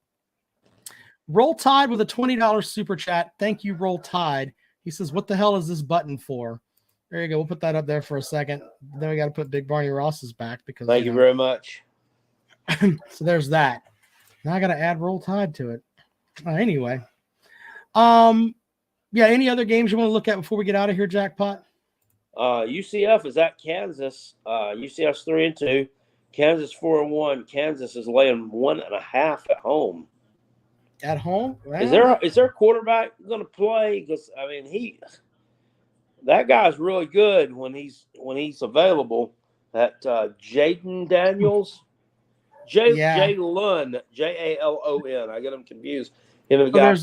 Roll Tide with a $20 super chat. Thank you, Roll Tide. He says, what the hell is this button for? There you go. We'll put that up there for a second. Then we got to put Big Barney Ross's back because Thank you very much. So there's that. Now I got to add Roll Tide to it. Anyway, yeah. Any other games you want to look at before we get out of here, Jackpot? UCF is at Kansas. UCF's 3-2. Kansas 4-1. Kansas is laying 1.5 at home. At home? Well, Is their quarterback going to play? Because I mean, that guy's really good when he's available. That Jaden Daniels, Jalen, Jalon. I get him confused. Him and the guy.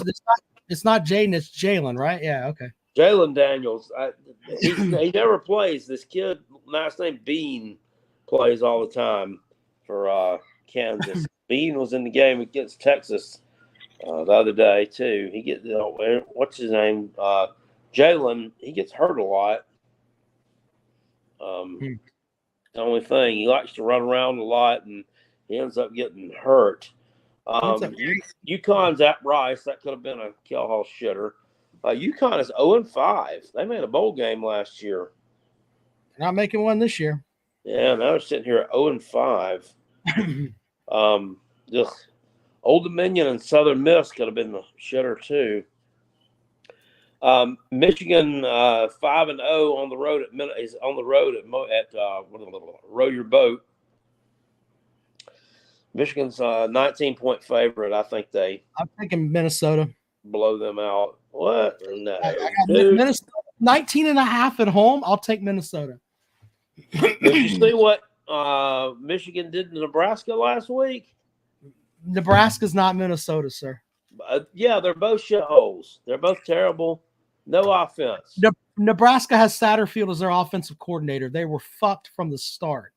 It's not Jaden, it's Jalen, right? Yeah, okay. Jalen Daniels. He never plays. This kid, last name Bean, plays all the time for Kansas. Bean was in the game against Texas the other day too. He gets what's his name? Jalen. He gets hurt a lot. The only thing, he likes to run around a lot, and he ends up getting hurt. UConn's at Rice. That could have been a Cal shitter. UConn is 0-5. They made a bowl game last year. Not making one this year. Yeah, now they're sitting here at 0-5. Old Dominion and Southern Miss could have been the shitter too. Michigan 5-0 on the road at Row Your Boat. Michigan's 19-point favorite. I think I'm thinking Minnesota. Blow them out. What? No, Minnesota 19.5 at home. I'll take Minnesota. Did you see what Michigan did to Nebraska last week? Nebraska's not Minnesota, sir. Yeah, they're both shitholes. They're both terrible. No offense. Nebraska has Satterfield as their offensive coordinator. They were fucked from the start.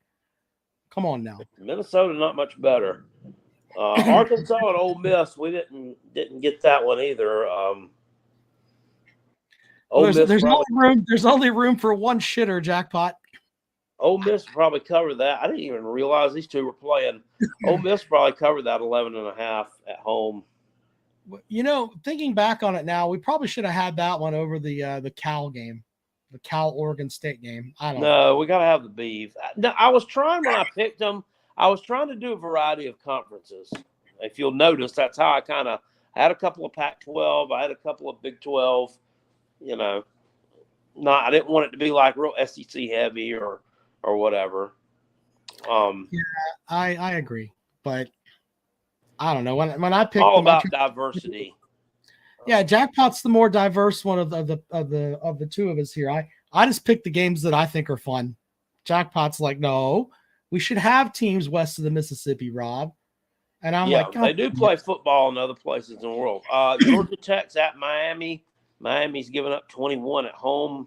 Come on now. Minnesota not much better. Arkansas and Ole Miss, we didn't get that one either. There's only room for one shitter, Jackpot. Ole Miss probably covered that. I didn't even realize these two were playing. Ole Miss probably covered that 11.5 at home. You know, thinking back on it now, we probably should have had that one over the Cal game, the Cal Oregon State game. I don't know. No, we got to have the beef. No, I was trying when I picked them. I was trying to do a variety of conferences. If you'll notice, that's how I had a couple of Pac-12. I had a couple of Big 12. You know, I didn't want it to be like real SEC heavy or whatever. Yeah, I agree, but I don't know when I picked all about diversity. Yeah, Jackpot's the more diverse one of the two of us here. I just picked the games that I think are fun. Jackpot's like, no, we should have teams west of the Mississippi, Rob. And I'm like, they do play football in other places in the world. Georgia Tech's at Miami. Miami's giving up 21 at home.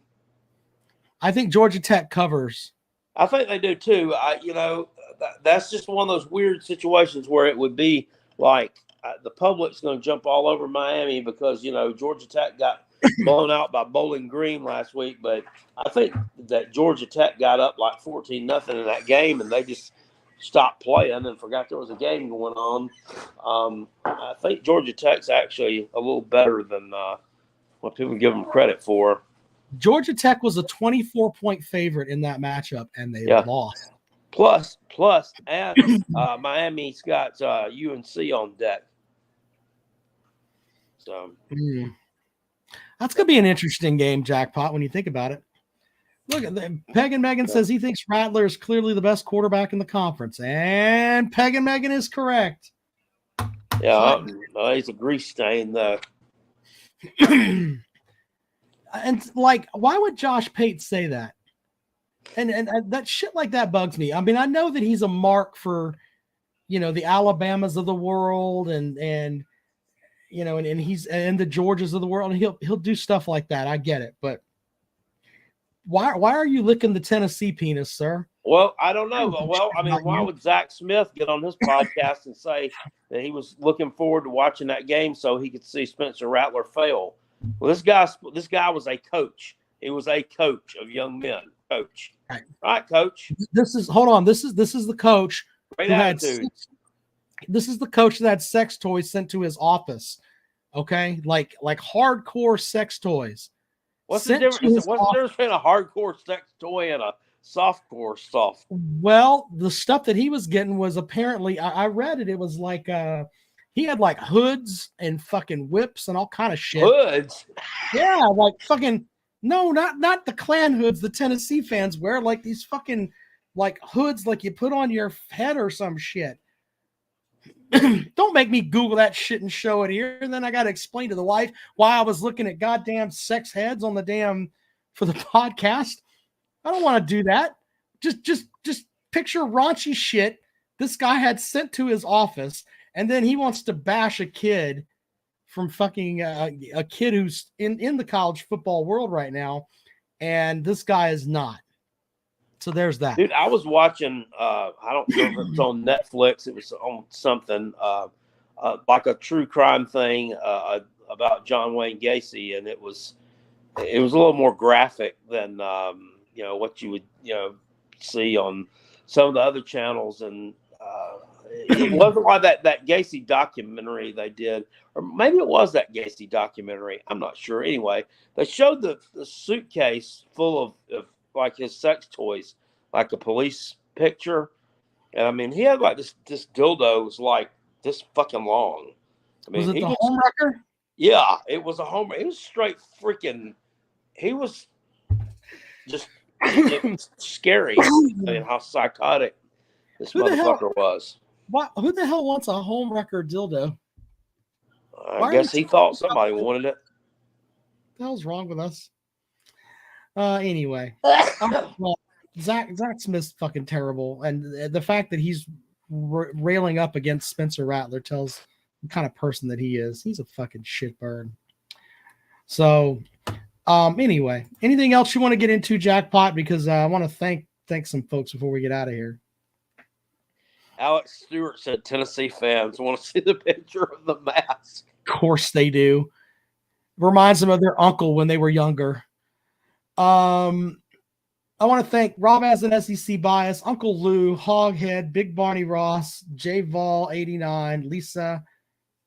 I think Georgia Tech covers. I think they do too. That's just one of those weird situations where it would be like the public's going to jump all over Miami because, Georgia Tech got blown out by Bowling Green last week. But I think that Georgia Tech got up like 14-0 in that game, and they just stopped playing and forgot there was a game going on. I think Georgia Tech's actually a little better than what people give them credit for. Georgia Tech was a 24-point favorite in that matchup, and they lost. Plus, and Miami's got UNC on deck. So, That's going to be an interesting game, Jackpot, when you think about it. Look at Peg and Megan says he thinks Rattler is clearly the best quarterback in the conference. And Peg and Megan is correct. Yeah, he's a grease stain, though. And like, why would Josh Pate say that? And that shit like that bugs me. I mean, I know that he's a mark for, the Alabamas of the world and he's and the Georgias of the world, and he'll do stuff like that. I get it, but why are you licking the Tennessee penis, sir? Well, I don't know. Well, I mean, why would Zach Smith get on his podcast and say that he was looking forward to watching that game so he could see Spencer Rattler fail? Well, this guy was a coach. He was a coach of young men. Coach, right, coach. This is the coach Great who attitude. This is the coach that had sex toys sent to his office. Okay, like hardcore sex toys. What's the difference? What's the difference between a hardcore sex toy and a softcore soft? Well, the stuff that he was getting was apparently, I read it. It was like he had like hoods and fucking whips and all kind of shit. Hoods? Yeah, like fucking not the Klan hoods the Tennessee fans wear, like these fucking like hoods like you put on your head or some shit. Don't make me Google that shit and show it here. And then I got to explain to the wife why I was looking at goddamn sex heads on the for the podcast. I don't want to do that. Just picture raunchy shit this guy had sent to his office, and then he wants to bash a kid from fucking a kid who's in the college football world right now, and this guy is not. So there's that. Dude, I was watching, I don't know if it was on Netflix. It was on something like a true crime thing about John Wayne Gacy. And it was a little more graphic than, what you would, see on some of the other channels. And it wasn't like that Gacy documentary they did, or maybe it was that Gacy documentary. I'm not sure. Anyway, they showed the suitcase full of like his sex toys, like a police picture. And I mean, he had like this dildo was like this fucking long. I mean, was it the homewrecker? Yeah, it was a home. It was straight freaking. He was just scary. I mean, how psychotic this motherfucker was. Who the hell wants a homewrecker dildo? I guess he thought somebody wanted it. What the hell's wrong with us? Anyway, well, Zach Smith's fucking terrible, and the fact that he's railing up against Spencer Rattler tells the kind of person that he is. He's a fucking shitbird. So, anyway, anything else you want to get into, Jackpot? Because I want to thank some folks before we get out of here. Alex Stewart said Tennessee fans want to see the picture of the mask. Of course they do. Reminds them of their uncle when they were younger. I want to thank Rob as an SEC bias, Uncle Lou, Hoghead, Big Barney Ross, J Vol 89, Lisa,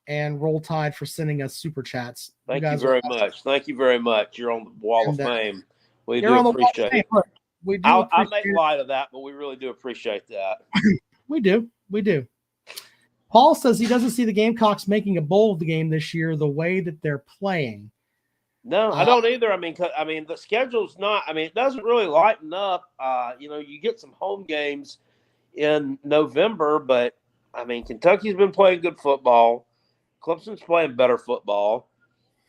and Roll Tide for sending us super chats. Thank you very much. Thank you very much. You're on the Wall of Fame. We do appreciate it. I make light of that, but we really do appreciate that. We do. Paul says he doesn't see the Gamecocks making a bowl of the game this year the way that they're playing. No, I don't either. I mean, the schedule's not. I mean, it doesn't really lighten up. You get some home games in November, but I mean, Kentucky's been playing good football. Clemson's playing better football.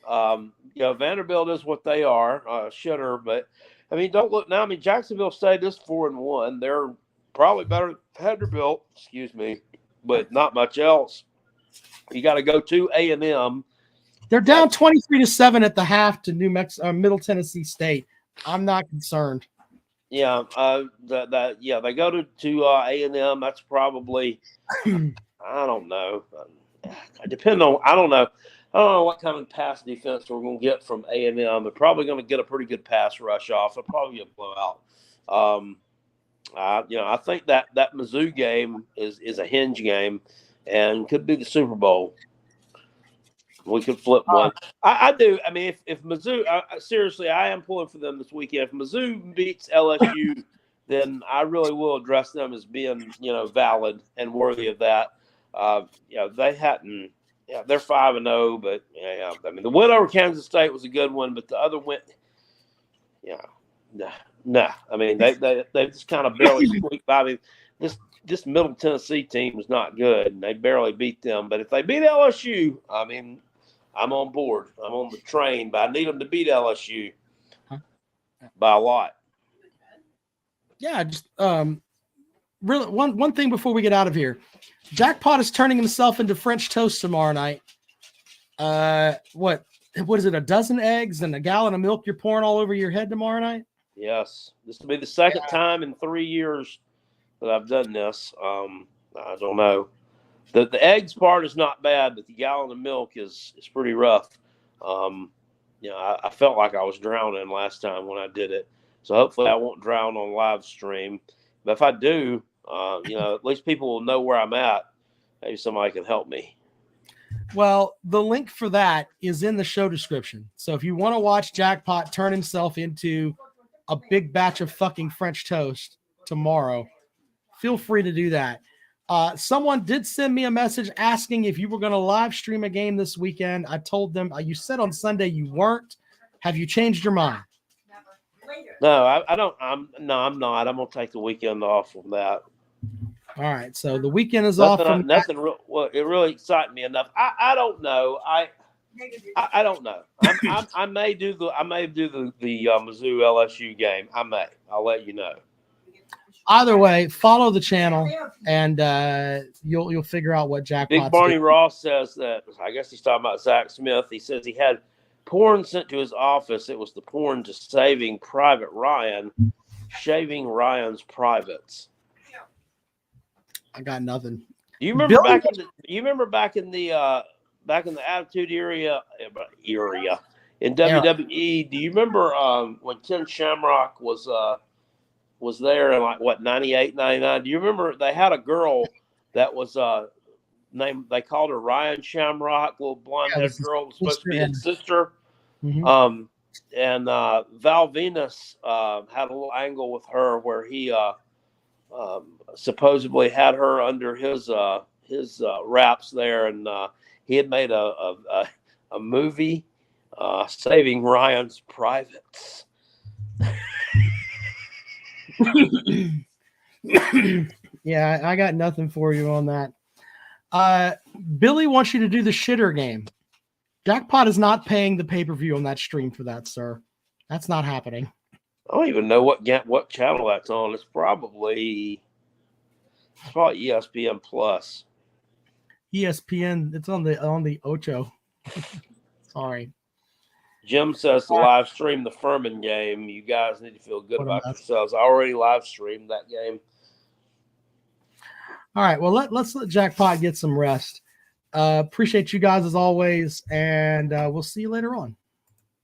Vanderbilt is what they are, shitter. But I mean, don't look now. I mean, Jacksonville State is 4-1. They're probably better than Vanderbilt. Excuse me, but not much else. You got to go to A&M. They're down 23-7 at the half to Middle Tennessee State. I'm not concerned. Yeah, they go to A&M. That's probably I don't know. I don't know what kind of pass defense we're going to get from A&M. They're probably going to get a pretty good pass rush off. It'll probably be a blowout. I think that Mizzou game is a hinge game and could be the Super Bowl. We could flip one. I do. I mean, if Mizzou, seriously, I am pulling for them this weekend. If Mizzou beats LSU, then I really will address them as being, valid and worthy of that. They hadn't Yeah, they're 5-0, but yeah, I mean the win over Kansas State was a good one, but the other win, no. I mean they just kind of barely squeaked by. I mean this Middle Tennessee team was not good, and they barely beat them. But if they beat LSU, I mean, I'm on board. I'm on the train, but I need them to beat LSU by a lot. Yeah, just really one thing before we get out of here. Jackpot is turning himself into French toast tomorrow night. What is it? A dozen eggs and a gallon of milk you're pouring all over your head tomorrow night? Yes, this will be the second time in 3 years that I've done this. I don't know. The eggs part is not bad, but the gallon of milk is pretty rough. I felt like I was drowning last time when I did it. So hopefully I won't drown on live stream. But if I do, at least people will know where I'm at. Maybe somebody can help me. Well, the link for that is in the show description. So if you want to watch Jackpot turn himself into a big batch of fucking French toast tomorrow, feel free to do that. Someone did send me a message asking if you were going to live stream a game this weekend. I told them, you said on Sunday you weren't. Have you changed your mind? No, I don't. I'm not. I'm going to take the weekend off from that. All right. So the weekend is off. Nothing real. Well, it really excited me enough. I don't know. I don't know. I may do the Mizzou LSU game. I may. I'll let you know. Either way, follow the channel and you'll figure out what Jackpot's Big Barney Ross says that. I guess he's talking about Zach Smith. He says he had porn sent to his office. It was the porn to Saving Private Ryan, shaving Ryan's privates. I got nothing. Do you remember back in the Attitude Era in WWE? Do you remember when Ken Shamrock was there in like what 98, 99? Do you remember they had a girl that was named, they called her Ryan Shamrock, little blonde-headed girl, was supposed to be his sister. Mm-hmm. And Val Venus had a little angle with her where he supposedly had her under his wraps there, and he had made a movie, Saving Ryan's Privates. Yeah, I got nothing for you on that. Billy wants you to do the shitter game. Jackpot is not paying the pay-per-view on that stream for that, sir. That's not happening. I don't even know what channel that's on. It's probably ESPN Plus. ESPN. It's on the Ocho. Sorry. Jim says to live stream the Furman game. You guys need to feel good about yourselves. I already live streamed that game. All right. Well, let's let Jackpot get some rest. Appreciate you guys as always, and we'll see you later on.